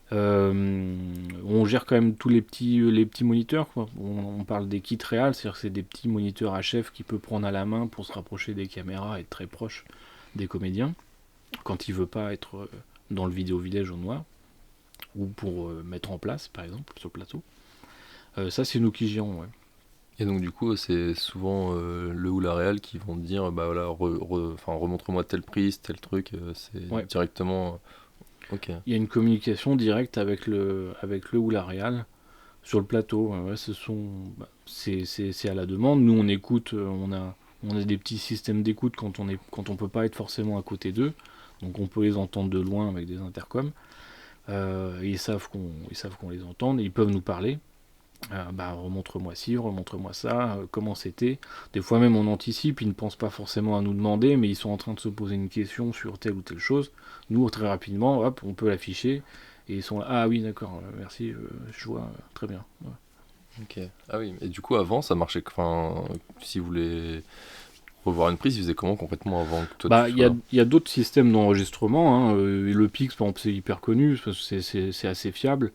On gère quand même tous les petits moniteurs, quoi. On parle des kits réels, c'est-à-dire que c'est des petits moniteurs HF qu'il peut prendre à la main pour se rapprocher des caméras et être très proche des comédiens quand il veut pas être dans le vidéo village au noir, ou pour mettre en place par exemple sur le plateau. Ça c'est nous qui gérons, ouais. Et donc du coup, c'est souvent le ou la réal qui vont te dire, bah voilà, remontre-moi telle prise, tel truc, c'est Ouais. directement... Ok. Il y a une communication directe avec le ou la réal sur le plateau. Ouais, c'est à la demande. Nous on écoute, on a des petits systèmes d'écoute quand on peut pas être forcément à côté d'eux. Donc on peut les entendre de loin avec des intercoms. Ils savent qu'on les entend et ils peuvent nous parler. Remontre-moi ci, remontre-moi ça, comment c'était. Des fois même on anticipe, ils ne pensent pas forcément à nous demander, mais ils sont en train de se poser une question sur telle ou telle chose. Nous, très rapidement, hop, on peut l'afficher, et ils sont là, ah oui, d'accord, merci, je vois, très bien. Ouais. Ok. Ah oui, et du coup, avant, ça marchait... Enfin, si vous voulez revoir une prise, ils faisaient comment concrètement avant que toi tu Il sois là? y a d'autres systèmes d'enregistrement, hein, le Pix, par exemple, c'est hyper connu, parce que c'est assez fiable.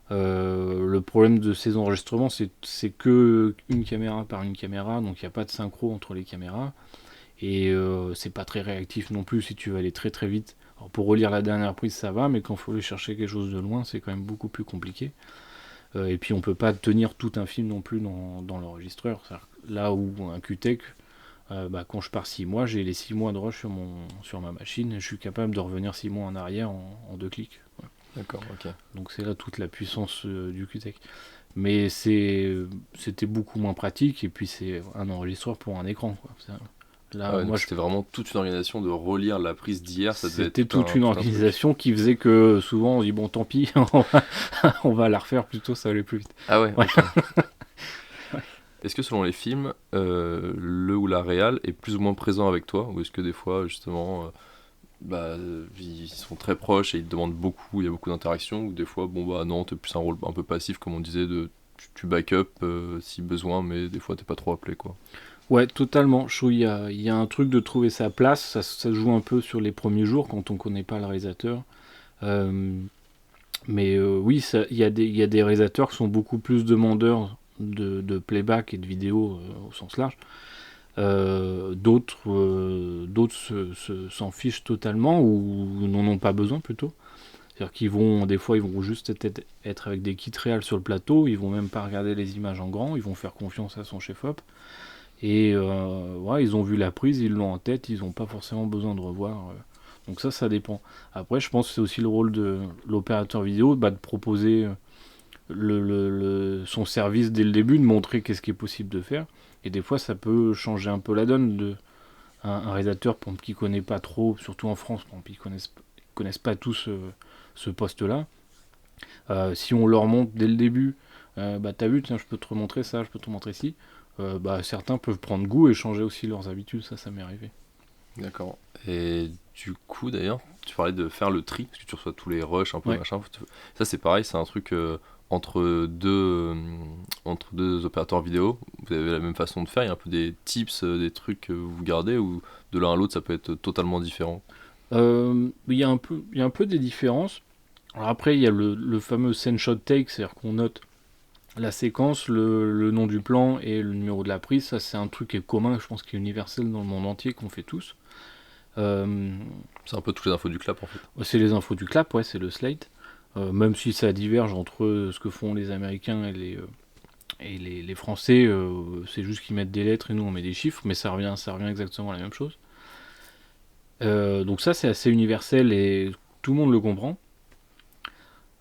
Le problème de ces enregistrements, c'est que une caméra par une caméra, donc il n'y a pas de synchro entre les caméras, et c'est pas très réactif non plus si tu veux aller très très vite. Alors pour relire la dernière prise ça va, mais quand il faut aller chercher quelque chose de loin, c'est quand même beaucoup plus compliqué. Et puis on peut pas tenir tout un film non plus dans l'enregistreur. Là où un QTEC, Quand je pars 6 mois, j'ai les 6 mois de rush sur ma machine et je suis capable de revenir 6 mois en arrière en 2 clics. Ouais. D'accord, ok. Donc c'est là toute la puissance du QTech. Mais c'était beaucoup moins pratique et puis c'est un enregistreur pour un écran, quoi. Là, Ah ouais, donc moi, c'était vraiment toute une organisation de relire la prise d'hier, ça devait être c'était toute une tout un truc. organisation qui faisait que souvent on dit bon tant pis, on va la refaire plutôt, ça va aller plus vite. Ah ouais, Ouais. ok. Est-ce que selon les films, le ou la réal est plus ou moins présent avec toi, ou est-ce que des fois, justement, ils sont très proches et ils te demandent beaucoup, il y a beaucoup d'interactions, ou des fois, bon bah non, t'es plus un rôle un peu passif, comme on disait, tu back up si besoin, mais des fois t'es pas trop appelé, quoi. Ouais, totalement. Je trouve il y a un truc de trouver sa place. Ça se joue un peu sur les premiers jours quand on connaît pas le réalisateur. Euh, oui, il y a des réalisateurs qui sont beaucoup plus demandeurs de playback et de vidéo au sens large. D'autres s'en fichent totalement ou n'en ont pas besoin plutôt. C'est-à-dire des fois, ils vont juste être avec des kits réels sur le plateau. Ils vont même pas regarder les images en grand. Ils vont faire confiance à son chef-op. Et ils ont vu la prise, ils l'ont en tête, ils n'ont pas forcément besoin de revoir. Donc ça dépend. Après, je pense que c'est aussi le rôle de l'opérateur vidéo de proposer son service dès le début, de montrer qu'est-ce qui est possible de faire. Et des fois, ça peut changer un peu la donne de un réalisateur qui ne connaît pas trop, surtout en France, ils connaissent pas tous ce poste-là. Si on leur montre dès le début, t'as vu, tiens, je peux te remontrer ça, je peux te montrer ci. Certains peuvent prendre goût et changer aussi leurs habitudes, ça m'est arrivé. D'accord. Et du coup, d'ailleurs, tu parlais de faire le tri, parce que tu reçois tous les rushs, un peu Ouais. machin. Ça, c'est pareil, c'est un truc entre deux opérateurs vidéo. Vous avez la même façon de faire, il y a un peu des tips, des trucs que vous gardez, ou de l'un à l'autre, ça peut être totalement différent. Il y a un peu des différences. Alors après, il y a le fameux scene shot take, c'est-à-dire qu'on note la séquence, le nom du plan et le numéro de la prise. Ça, c'est un truc qui est commun, je pense, qui est universel dans le monde entier, qu'on fait tous. C'est un peu toutes les infos du clap, en fait. C'est les infos du clap, ouais, c'est le slate. Même si ça diverge entre ce que font les Américains et les Français, c'est juste qu'ils mettent des lettres et nous on met des chiffres, mais ça revient exactement à la même chose. Donc ça c'est assez universel et tout le monde le comprend.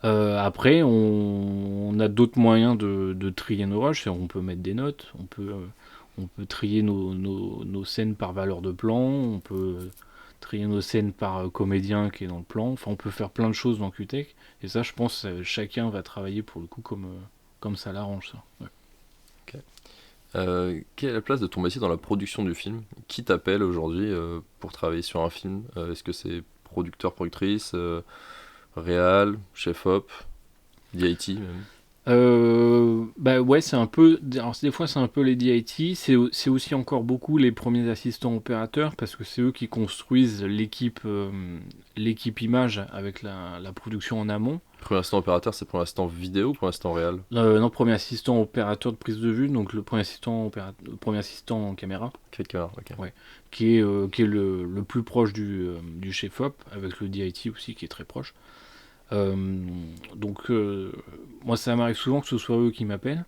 Après on a d'autres moyens de trier nos rushs, on peut mettre des notes, on peut trier nos scènes par valeur de plan, on peut trier nos scènes par comédien qui est dans le plan, enfin on peut faire plein de choses dans QTech, et ça je pense chacun va travailler pour le coup comme ça l'arrange ça. Ouais. Ok. Quelle est la place de ton métier dans la production du film? Qui t'appelle aujourd'hui pour travailler sur un film? Est-ce que c'est producteur, productrice, réal, chef-op, DIT même? Ouais, c'est un peu. Alors, des fois, c'est un peu les DIT. C'est aussi encore beaucoup les premiers assistants opérateurs parce que c'est eux qui construisent l'équipe image avec la production en amont. Premier assistant opérateur, c'est premier assistant vidéo ou premier assistant réal? Non, premier assistant opérateur de prise de vue, donc le premier assistant en caméra, Qui fait de caméra, ok. ouais, qui est le plus proche du chef-op, avec le DIT aussi qui est très proche. Euh, moi, ça m'arrive souvent que ce soit eux qui m'appellent.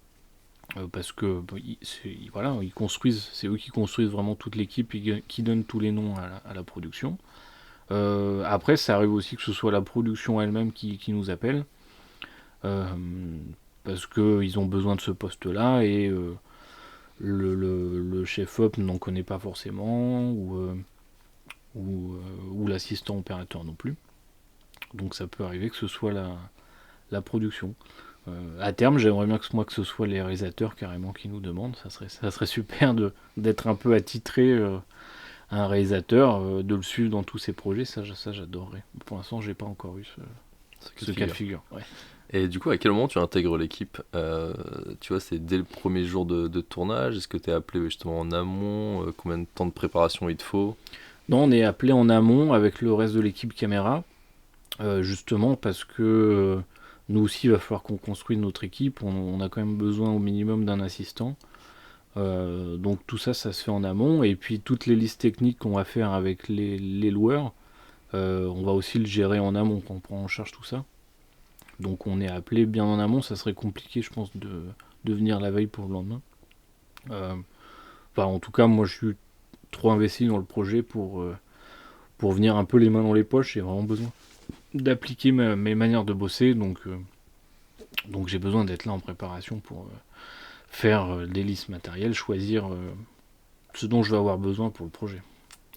Parce que voilà, ils construisent, c'est eux qui construisent vraiment toute l'équipe et qui donnent tous les noms à la production. Après, ça arrive aussi que ce soit la production elle-même qui nous appelle, euh, parce qu'ils ont besoin de ce poste-là et le chef-op n'en connaît pas forcément, ou l'assistant opérateur non plus. Donc ça peut arriver que ce soit la production. À terme, j'aimerais bien que ce soit les réalisateurs carrément qui nous demandent. Ça serait super d'être un peu attitré à un réalisateur, de le suivre dans tous ses projets. Ça j'adorerais. Pour l'instant, j'ai pas encore eu ce cas de figure. Ouais. Et du coup, à quel moment tu intègres l'équipe? Tu vois, c'est dès le premier jour de tournage? Est-ce que tu es appelé justement en amont? Combien de temps de préparation il te faut? Non, on est appelé en amont avec le reste de l'équipe caméra, justement parce que nous aussi, il va falloir qu'on construise notre équipe. On a quand même besoin au minimum d'un assistant. Donc tout ça, ça se fait en amont. Et puis toutes les listes techniques qu'on va faire avec les loueurs, on va aussi le gérer en amont, qu'on prend en charge tout ça. Donc on est appelé bien en amont. Ça serait compliqué, je pense, de venir la veille pour le lendemain. En tout cas, moi, je suis trop investi dans le projet pour venir un peu les mains dans les poches. J'ai vraiment besoin d'appliquer mes manières de bosser, donc j'ai besoin d'être là en préparation pour faire des listes matérielles, choisir ce dont je vais avoir besoin pour le projet.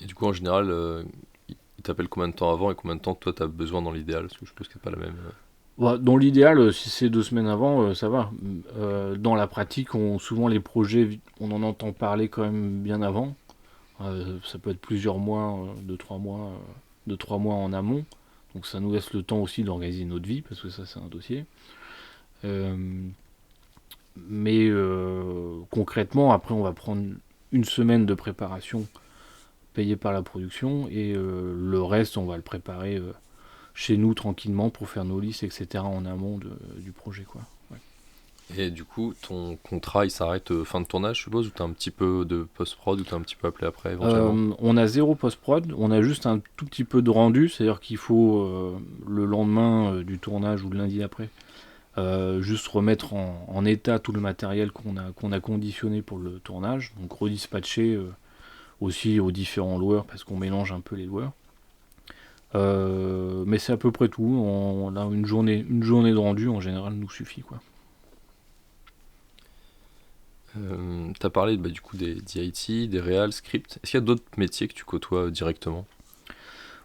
Et du coup, en général, ils t'appellent combien de temps avant et combien de temps toi t'as besoin dans l'idéal? Parce que je suppose que c'est pas la même. Dans l'idéal, si c'est 2 semaines avant, ça va. Dans la pratique, souvent les projets, on en entend parler quand même bien avant. Ça peut être plusieurs mois, 2-3 mois en amont. Donc ça nous laisse le temps aussi d'organiser notre vie, parce que ça c'est un dossier. Euh, mais concrètement, après on va prendre une semaine de préparation payée par la production, et le reste on va le préparer chez nous tranquillement pour faire nos listes, etc. en amont du projet, quoi. Ouais. Et du coup, ton contrat il s'arrête fin de tournage, je suppose, ou t'as un petit peu de post-prod, ou t'es un petit peu appelé après éventuellement? On a zéro post-prod, on a juste un tout petit peu de rendu, c'est-à-dire qu'il faut le lendemain du tournage ou le lundi après, juste remettre en état tout le matériel qu'on a conditionné pour le tournage, donc redispatcher aussi aux différents loueurs, parce qu'on mélange un peu les loueurs. Mais c'est à peu près tout. On a une journée de rendu en général nous suffit, quoi. T'as parlé du coup des DIT, des réals, scripts. Est-ce qu'il y a d'autres métiers que tu côtoies directement?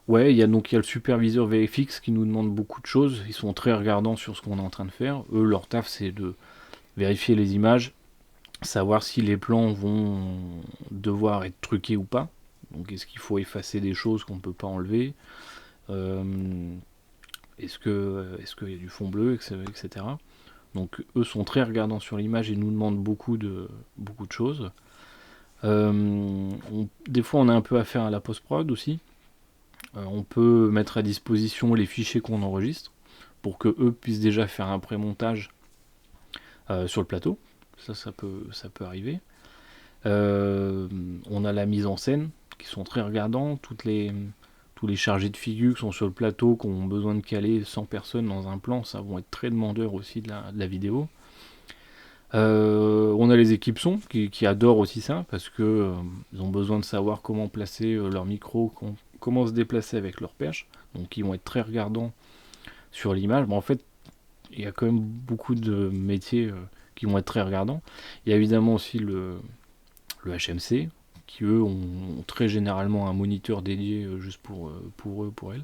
Ouais, il y a le superviseur VFX qui nous demande beaucoup de choses. Ils sont très regardants sur ce qu'on est en train de faire. Eux, leur taf, c'est de vérifier les images, savoir si les plans vont devoir être truqués ou pas. Donc, est-ce qu'il faut effacer des choses qu'on ne peut pas enlever? Euh, est-ce qu'il y a du fond bleu, etc. Donc, eux sont très regardants sur l'image et nous demandent beaucoup de choses. Des fois, on a un peu affaire à la post-prod aussi. On peut mettre à disposition les fichiers qu'on enregistre pour que eux puissent déjà faire un pré-montage sur le plateau. Ça peut arriver. On a la mise en scène qui sont très regardants. Tous les chargés de figure qui sont sur le plateau, qui ont besoin de caler 100 personnes dans un plan, ça vont être très demandeurs aussi de la vidéo. On a les équipes son qui adorent aussi ça, parce que ils ont besoin de savoir comment placer leur micro, comment se déplacer avec leur perche. Donc ils vont être très regardants sur l'image. En fait, il y a quand même beaucoup de métiers qui vont être très regardants. Il y a évidemment aussi le HMC, qui eux ont très généralement un moniteur dédié juste pour eux, pour elles,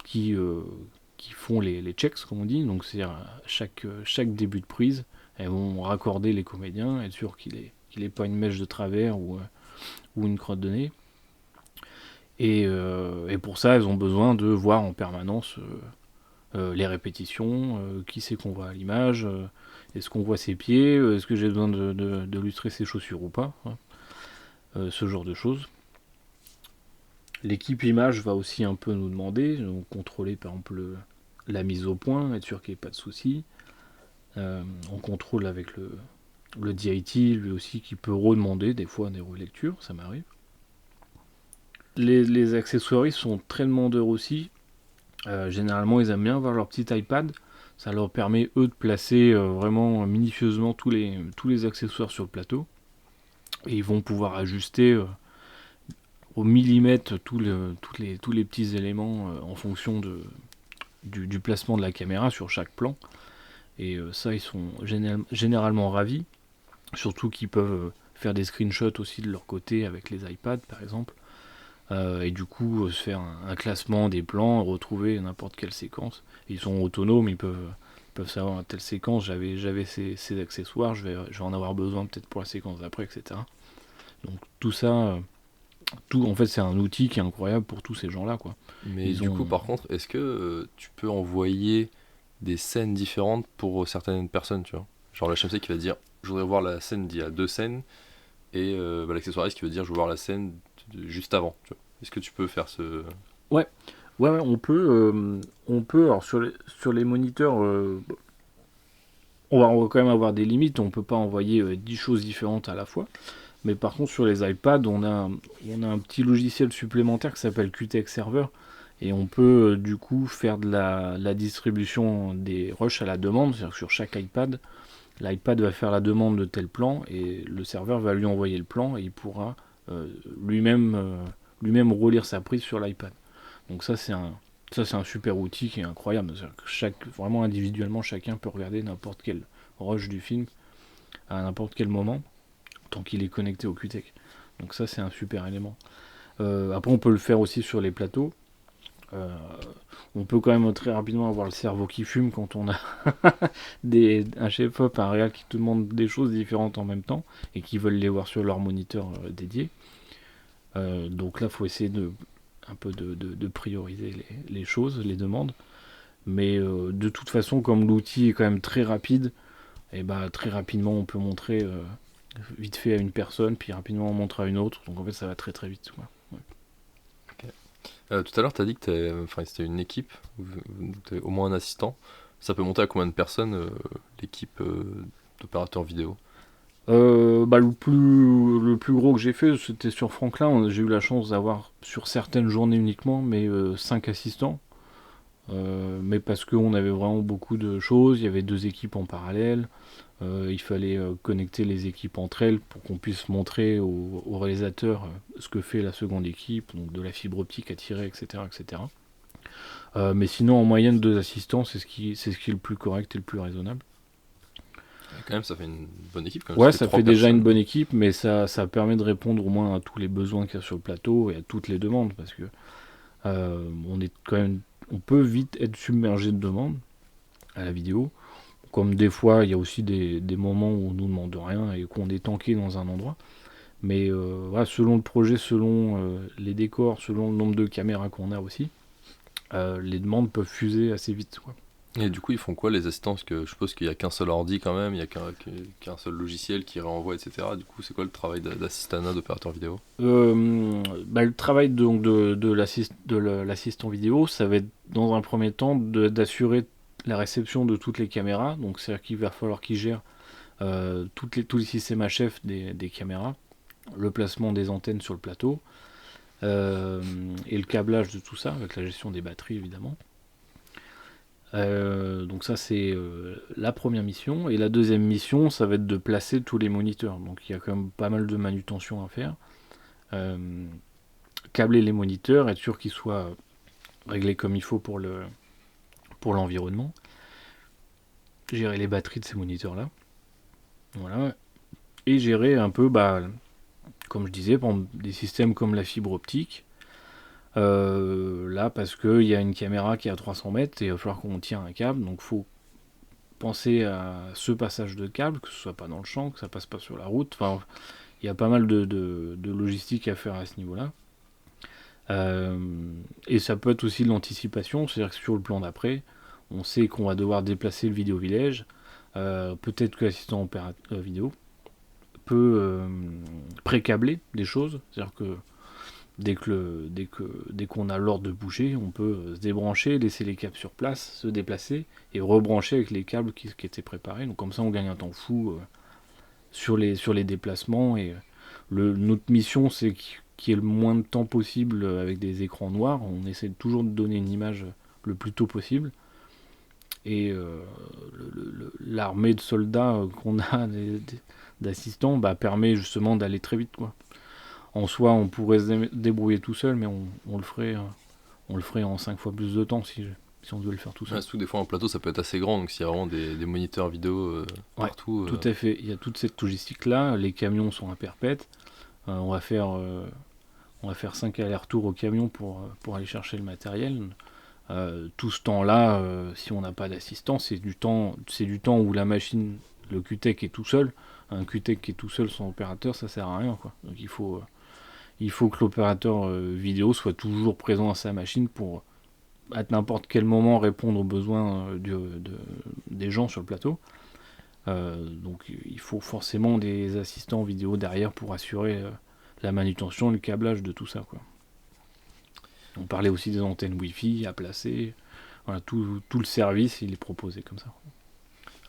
qui font les checks, comme on dit. Donc c'est-à-dire chaque début de prise, elles vont raccorder les comédiens, être sûr qu'il n'ait pas une mèche de travers ou une crotte de nez. Et pour ça, elles ont besoin de voir en permanence les répétitions, qui c'est qu'on voit à l'image, est-ce qu'on voit ses pieds, est-ce que j'ai besoin de lustrer ses chaussures ou pas, hein, ce genre de choses. L'équipe image va aussi un peu nous demander, donc contrôler par exemple la mise au point, être sûr qu'il n'y ait pas de soucis. On contrôle avec le DIT, lui aussi, qui peut redemander des fois des relectures, ça m'arrive. Les accessoiristes sont très demandeurs aussi. Généralement, ils aiment bien avoir leur petit iPad. Ça leur permet, eux, de placer vraiment minutieusement tous les accessoires sur le plateau. Et ils vont pouvoir ajuster au millimètre tous les petits éléments en fonction du placement de la caméra sur chaque plan. Et ça, ils sont généralement ravis. Surtout qu'ils peuvent faire des screenshots aussi de leur côté avec les iPads, par exemple. Et du coup se faire un classement des plans, retrouver n'importe quelle séquence. Ils sont autonomes, ils peuvent savoir à telle séquence j'avais ces accessoires, je vais en avoir besoin peut-être pour la séquence d'après, etc. Donc tout ça, en fait c'est un outil qui est incroyable pour tous ces gens-là, quoi. Mais du coup, par contre, est-ce que tu peux envoyer des scènes différentes pour certaines personnes, tu vois? Genre la HMC qui va dire je voudrais voir la scène d'il y a 2 scènes, et l'accessoiriste qui veut dire je veux voir la scène juste avant, tu vois. Est-ce que tu peux faire ce... Ouais, on peut. Alors sur les moniteurs, on va quand même avoir des limites. On peut pas envoyer 10 choses différentes à la fois. Mais par contre, sur les iPads, on a un petit logiciel supplémentaire qui s'appelle QTX Server. Et on peut du coup faire de la distribution des rushs à la demande. C'est-à-dire que sur chaque iPad, l'iPad va faire la demande de tel plan et le serveur va lui envoyer le plan et il pourra lui-même lui-même relire sa prise sur l'iPad. Donc c'est un super outil qui est incroyable. C'est-à-dire que vraiment individuellement, chacun peut regarder n'importe quel rush du film à n'importe quel moment, tant qu'il est connecté au QTech. Donc ça, c'est un super élément. Après, on peut le faire aussi sur les plateaux. On peut quand même très rapidement avoir le cerveau qui fume quand on a un chef-op, un réal qui te demande des choses différentes en même temps et qui veulent les voir sur leur moniteur dédié. Donc là, il faut essayer un peu de prioriser les choses, les demandes. Mais de toute façon, comme l'outil est quand même très rapide, et bah, très rapidement on peut montrer vite fait à une personne, puis rapidement on montre à une autre. Donc en fait, ça va très très vite. Quoi. Ouais. Tout à l'heure, tu as dit que c'était une équipe, t'avais au moins un assistant. Ça peut monter à combien de personnes, l'équipe d'opérateurs vidéo? Bah, le plus gros que j'ai fait, c'était sur Franklin. J'ai eu la chance d'avoir, sur certaines journées uniquement, mais 5 assistants. Mais parce qu'on avait vraiment beaucoup de choses, il y avait 2 équipes en parallèle. Il fallait connecter les équipes entre elles pour qu'on puisse montrer au réalisateur ce que fait la seconde équipe, donc de la fibre optique à tirer, etc. etc. Mais sinon, en moyenne, 2 assistants, c'est ce qui est le plus correct et le plus raisonnable. Quand même, ça fait une bonne équipe. Quand même, Ouais, ça fait déjà personnes. une bonne équipe, mais ça permet de répondre au moins à tous les besoins qu'il y a sur le plateau et à toutes les demandes, parce que on peut vite être submergé de demandes à la vidéo. Comme des fois, il y a aussi des moments où on nous demande rien et qu'on est tanké dans un endroit. Mais voilà, selon le projet, selon les décors, selon le nombre de caméras qu'on a aussi, les demandes peuvent fuser assez vite. Quoi. Et du coup, ils font quoi les assistants? Parce que je suppose qu'il n'y a qu'un seul ordi quand même, il n'y a qu'un seul logiciel qui renvoie, etc. Du coup, c'est quoi le travail d'assistanat, d'opérateur vidéo? Le travail donc de l'assistant vidéo, ça va être dans un premier temps d'assurer la réception de toutes les caméras. Donc c'est-à-dire qu'il va falloir qu'il gère tous les systèmes HF des caméras, le placement des antennes sur le plateau, et le câblage de tout ça, avec la gestion des batteries évidemment. Donc ça c'est la première mission. Et la deuxième mission, ça va être de placer tous les moniteurs. Donc il y a quand même pas mal de manutention à faire. Câbler les moniteurs, être sûr qu'ils soient réglés comme il faut pour l'environnement. Gérer les batteries de ces moniteurs là. Voilà. Et gérer un peu, comme je disais, des systèmes comme la fibre optique. Là, parce qu'il y a une caméra qui est à 300 mètres et il va falloir qu'on tire un câble. Donc, il faut penser à ce passage de câble, que ce soit pas dans le champ, que ça passe pas sur la route. Enfin, il y a pas mal de logistique à faire à ce niveau-là. Et ça peut être aussi de l'anticipation, c'est-à-dire que sur le plan d'après, on sait qu'on va devoir déplacer le vidéo village. Peut-être que l'assistant vidéo peut pré-câbler des choses, c'est-à-dire que dès qu'on a l'ordre de bouger, on peut se débrancher, laisser les câbles sur place, se déplacer et rebrancher avec les câbles qui étaient préparés. Donc comme ça, on gagne un temps fou sur les déplacements. Et notre mission, c'est qu'il y ait le moins de temps possible avec des écrans noirs. On essaie toujours de donner une image le plus tôt possible. Et l'armée de soldats qu'on a d'assistants permet justement d'aller très vite, quoi. En soi, on pourrait se débrouiller tout seul, mais on le ferait en 5 fois plus de temps si on devait le faire tout seul. Ouais, surtout que des fois, un plateau, ça peut être assez grand, donc s'il y a vraiment des moniteurs vidéo partout... Tout à fait. Il y a toute cette logistique-là. Les camions sont à perpète. On va faire 5 allers-retours au camion pour aller chercher le matériel. Tout ce temps-là, si on n'a pas d'assistant, c'est du temps où la machine, le QTech est tout seul. Un QTech qui est tout seul sans opérateur, ça sert à rien, quoi. Donc il faut que l'opérateur vidéo soit toujours présent à sa machine pour à n'importe quel moment répondre aux besoins des gens sur le plateau. Donc il faut forcément des assistants vidéo derrière pour assurer la manutention et le câblage de tout ça, quoi. On parlait aussi des antennes Wi-Fi à placer. Voilà, tout le service, il est proposé comme ça.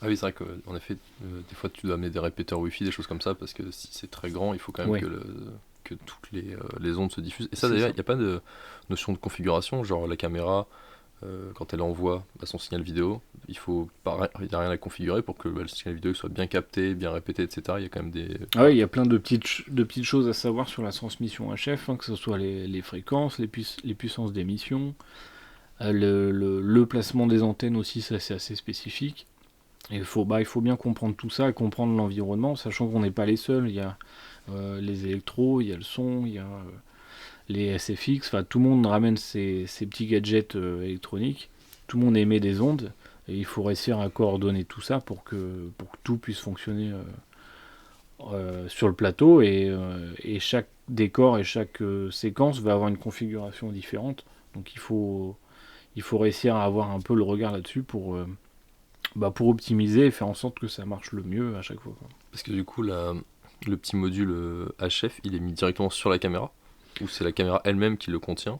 Ah oui, c'est vrai qu'en effet, des fois tu dois amener des répéteurs Wi-Fi, des choses comme ça, parce que si c'est très grand, il faut quand même que toutes les ondes se diffusent. Et ça d'ailleurs, il n'y a pas de notion de configuration, genre la caméra, quand elle envoie son signal vidéo, il n'y a rien à configurer pour que le signal vidéo soit bien capté, bien répété, etc. Il y a quand même des... Ah ouais, il y a plein de petites choses à savoir sur la transmission HF, hein, que ce soit les fréquences, les puissances d'émission, le placement des antennes aussi, ça c'est assez spécifique. Et il faut bien comprendre tout ça, comprendre l'environnement, sachant qu'on n'est pas les seuls. Il y a les électros, il y a le son, il y a les SFX, enfin tout le monde ramène ses petits gadgets électroniques, tout le monde émet des ondes, et il faut réussir à coordonner tout ça pour que tout puisse fonctionner sur le plateau, et chaque décor et chaque séquence va avoir une configuration différente. Donc il faut réussir à avoir un peu le regard là-dessus pour optimiser et faire en sorte que ça marche le mieux à chaque fois, quoi. Parce que du coup, le petit module HF, il est mis directement sur la caméra? Ou c'est la caméra elle-même qui le contient?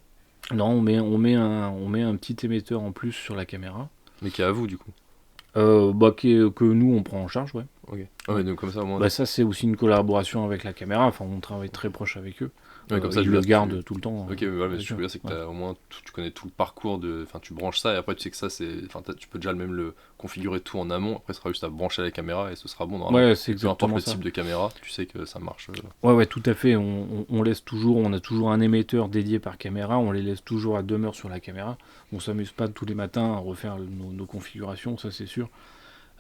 Non, on met un petit émetteur en plus sur la caméra. Mais qui est à vous, du coup? Que nous on prend en charge, ouais. Ok. Ah ouais, donc comme ça, au moins... Bah ça c'est aussi une collaboration avec la caméra, enfin on travaille très proche avec eux. Ouais, comme ça, Ils je veux le dire, gardent tout le temps. Ok, mais voilà, mais ce que je veux Ouais. dire, c'est que au moins, tu connais tout le parcours de... Enfin, tu branches ça, et après, tu sais que ça, c'est... Enfin, tu peux déjà même le configurer tout en amont, après, ce sera juste à brancher la caméra, et ce sera bon, normalement. Ouais, c'est Et peu importe exactement le ça. type de caméra, tu sais que ça marche. Ouais, tout à fait. On laisse toujours, on a toujours un émetteur dédié par caméra, on les laisse toujours à demeure sur la caméra. On s'amuse pas tous les matins à refaire nos configurations, ça c'est sûr.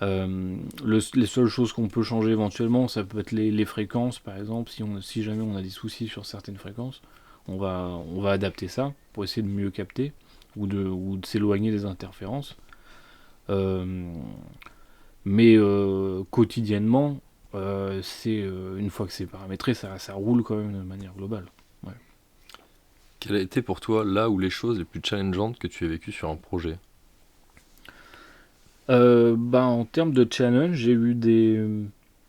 Les seules choses qu'on peut changer éventuellement, ça peut être les fréquences, par exemple. Si jamais on a des soucis sur certaines fréquences, on va adapter ça pour essayer de mieux capter ou de s'éloigner des interférences. Euh, mais quotidiennement, une fois que c'est paramétré, ça roule quand même de manière globale. Ouais. Quelle a été pour toi là où les choses les plus challengeantes que tu as vécues sur un projet? En termes de challenge, j'ai eu des,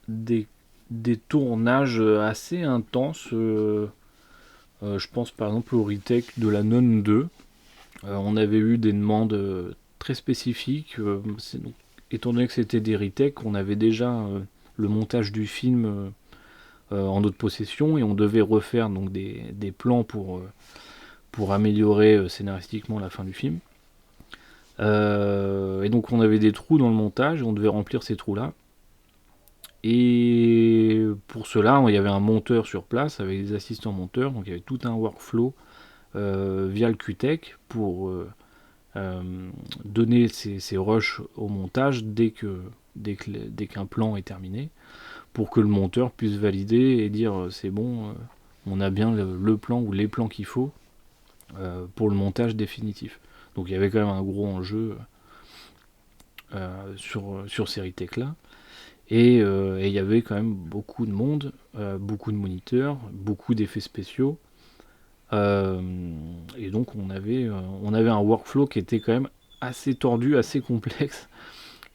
des tournages assez intenses. Je pense par exemple au retake de la Non 2. On avait eu des demandes très spécifiques. Étant donné que c'était des retakes, on avait déjà le montage du film en notre possession, et on devait refaire donc des plans pour améliorer scénaristiquement la fin du film. Et donc on avait des trous dans le montage et on devait remplir ces trous-là. Et pour cela, il y avait un monteur sur place avec des assistants monteurs, donc il y avait tout un workflow via le QTech pour donner ces rushs au montage dès qu'un plan est terminé, pour que le monteur puisse valider et dire c'est bon, on a bien le plan ou les plans qu'il faut pour le montage définitif. Donc il y avait quand même un gros enjeu sur ces retakes là. Et il y avait quand même beaucoup de monde, beaucoup de moniteurs, beaucoup d'effets spéciaux. Et donc on avait un workflow qui était quand même assez tordu, assez complexe.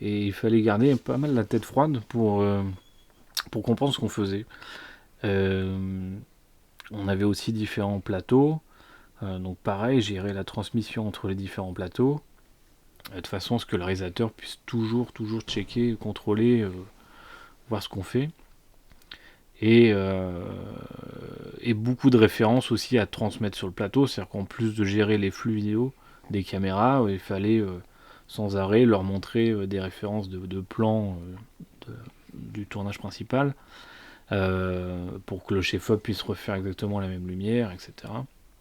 Et il fallait garder pas mal la tête froide pour comprendre ce qu'on faisait. On avait aussi différents plateaux. Donc pareil, gérer la transmission entre les différents plateaux. De façon à ce que le réalisateur puisse toujours checker, contrôler, voir ce qu'on fait. Et beaucoup de références aussi à transmettre sur le plateau, c'est-à-dire qu'en plus de gérer les flux vidéo des caméras, il fallait sans arrêt leur montrer des références de plans du tournage principal, pour que le chef-op puisse refaire exactement la même lumière, etc.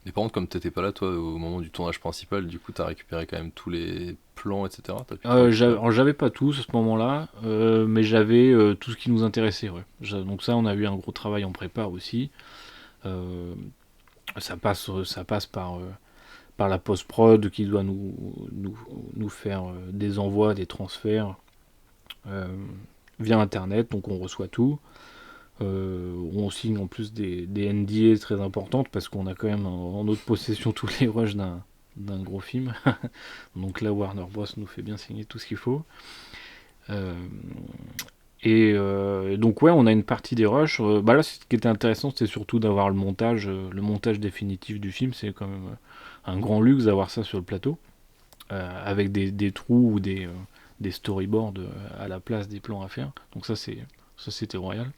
Mais par contre, comme t'étais pas là, toi, au moment du tournage principal, du coup, t'as récupéré quand même tous les plans, etc. T'as pu tout récupérer? Alors, j'avais pas tous à ce moment-là, mais j'avais tout ce qui nous intéressait. Ouais. Donc ça, on a eu un gros travail en prépa aussi. Euh, ça passe par la post-prod qui doit nous faire des envois, des transferts euh, via Internet, donc on reçoit tout. On signe en plus des NDA très importantes parce qu'on a quand même en notre possession tous les rushs d'un gros film. Donc là, Warner Bros. Nous fait bien signer tout ce qu'il faut. Euh, donc ouais, on a une partie des rushs. Là, ce qui était intéressant, c'était surtout d'avoir le montage définitif du film. C'est quand même un grand luxe d'avoir ça sur le plateau, avec des trous ou des storyboards à la place des plans à faire. Donc ça c'était royal.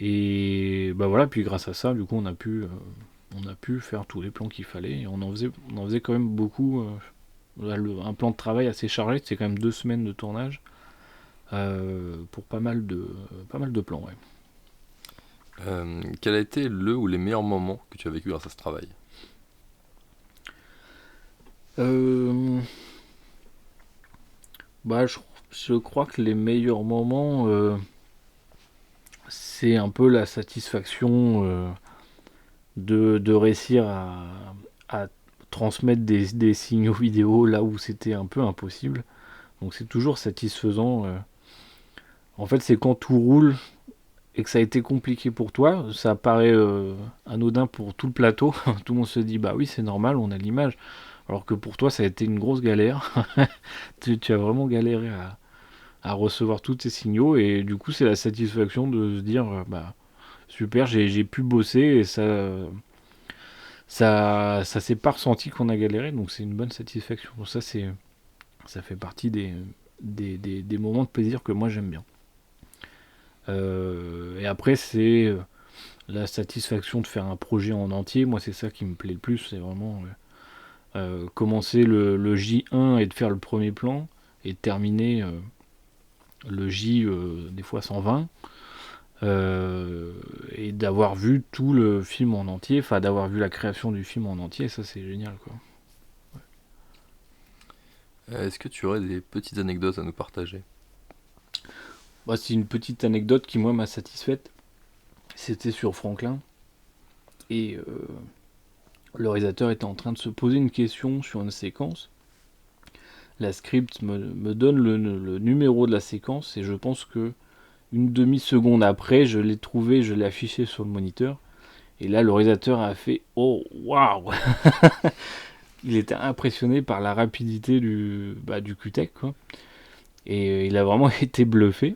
Et voilà, puis grâce à ça, du coup, on a pu on a pu faire tous les plans qu'il fallait, et on en faisait quand même beaucoup. Un plan de travail assez chargé, c'est quand même 2 semaines de tournage pour pas mal de plans. Ouais. Quel a été le ou les meilleurs moments que tu as vécu grâce à ce travail? Je crois que les meilleurs moments, c'est un peu la satisfaction de réussir à transmettre des signaux vidéo là où c'était un peu impossible. Donc c'est toujours satisfaisant. En fait, c'est quand tout roule et que ça a été compliqué pour toi, ça paraît anodin pour tout le plateau. Tout le monde se dit bah oui, c'est normal, on a l'image. Alors que pour toi, ça a été une grosse galère. tu as vraiment galéré à recevoir tous tes signaux, et du coup, c'est la satisfaction de se dire bah super, j'ai pu bosser, et ça s'est pas ressenti qu'on a galéré, donc c'est une bonne satisfaction. Donc ça fait partie des moments de plaisir que moi j'aime bien. Et après, c'est la satisfaction de faire un projet en entier. Moi, c'est ça qui me plaît le plus. C'est vraiment commencer le J1 et de faire le premier plan, et terminer le J des fois 120. Et d'avoir vu tout le film en entier, enfin d'avoir vu la création du film en entier, ça c'est génial, quoi. Est-ce que tu aurais des petites anecdotes à nous partager? Bah, c'est une petite anecdote qui moi m'a satisfaite. C'était sur Franklin, et le réalisateur était en train de se poser une question sur une séquence. La script me donne le numéro de la séquence, et je pense que une demi-seconde après, je l'ai trouvé, je l'ai affiché sur le moniteur. Et là, le réalisateur a fait « Oh, waouh !» Il était impressionné par la rapidité du QTech, quoi. Et il a vraiment été bluffé,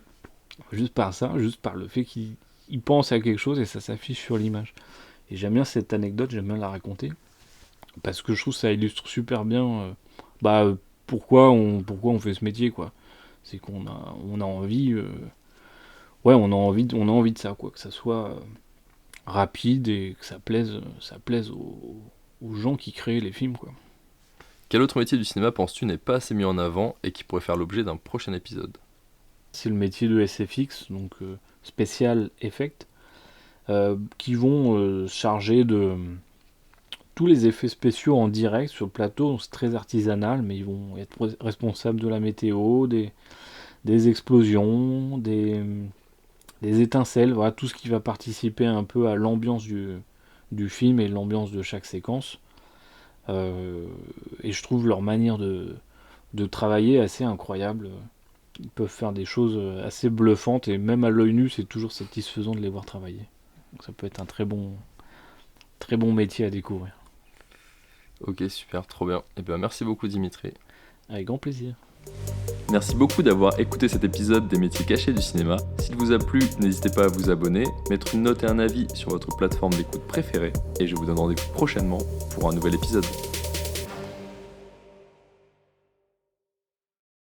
juste par ça, juste par le fait qu'il pense à quelque chose et ça s'affiche sur l'image. Et j'aime bien cette anecdote, j'aime bien la raconter, parce que je trouve que ça illustre super bien pourquoi on fait ce métier, quoi. C'est qu'on a envie... on a envie de ça, quoi, que ça soit rapide et que ça plaise aux gens qui créent les films, quoi. Quel autre métier du cinéma penses-tu n'est pas assez mis en avant et qui pourrait faire l'objet d'un prochain épisode? C'est le métier de SFX, donc Special Effects, qui vont charger de tous les effets spéciaux en direct sur le plateau. Donc c'est très artisanal, mais ils vont être responsables de la météo, des explosions, des étincelles, voilà, tout ce qui va participer un peu à l'ambiance du film et l'ambiance de chaque séquence. Et je trouve leur manière de travailler assez incroyable. Ils peuvent faire des choses assez bluffantes, et même à l'œil nu, c'est toujours satisfaisant de les voir travailler. Donc ça peut être un très bon métier à découvrir. Ok, super, trop bien. Et bien merci beaucoup Dimitri. Avec grand plaisir. Merci beaucoup d'avoir écouté cet épisode des métiers cachés du cinéma. S'il vous a plu, n'hésitez pas à vous abonner, mettre une note et un avis sur votre plateforme d'écoute préférée, et je vous donne rendez-vous prochainement pour un nouvel épisode.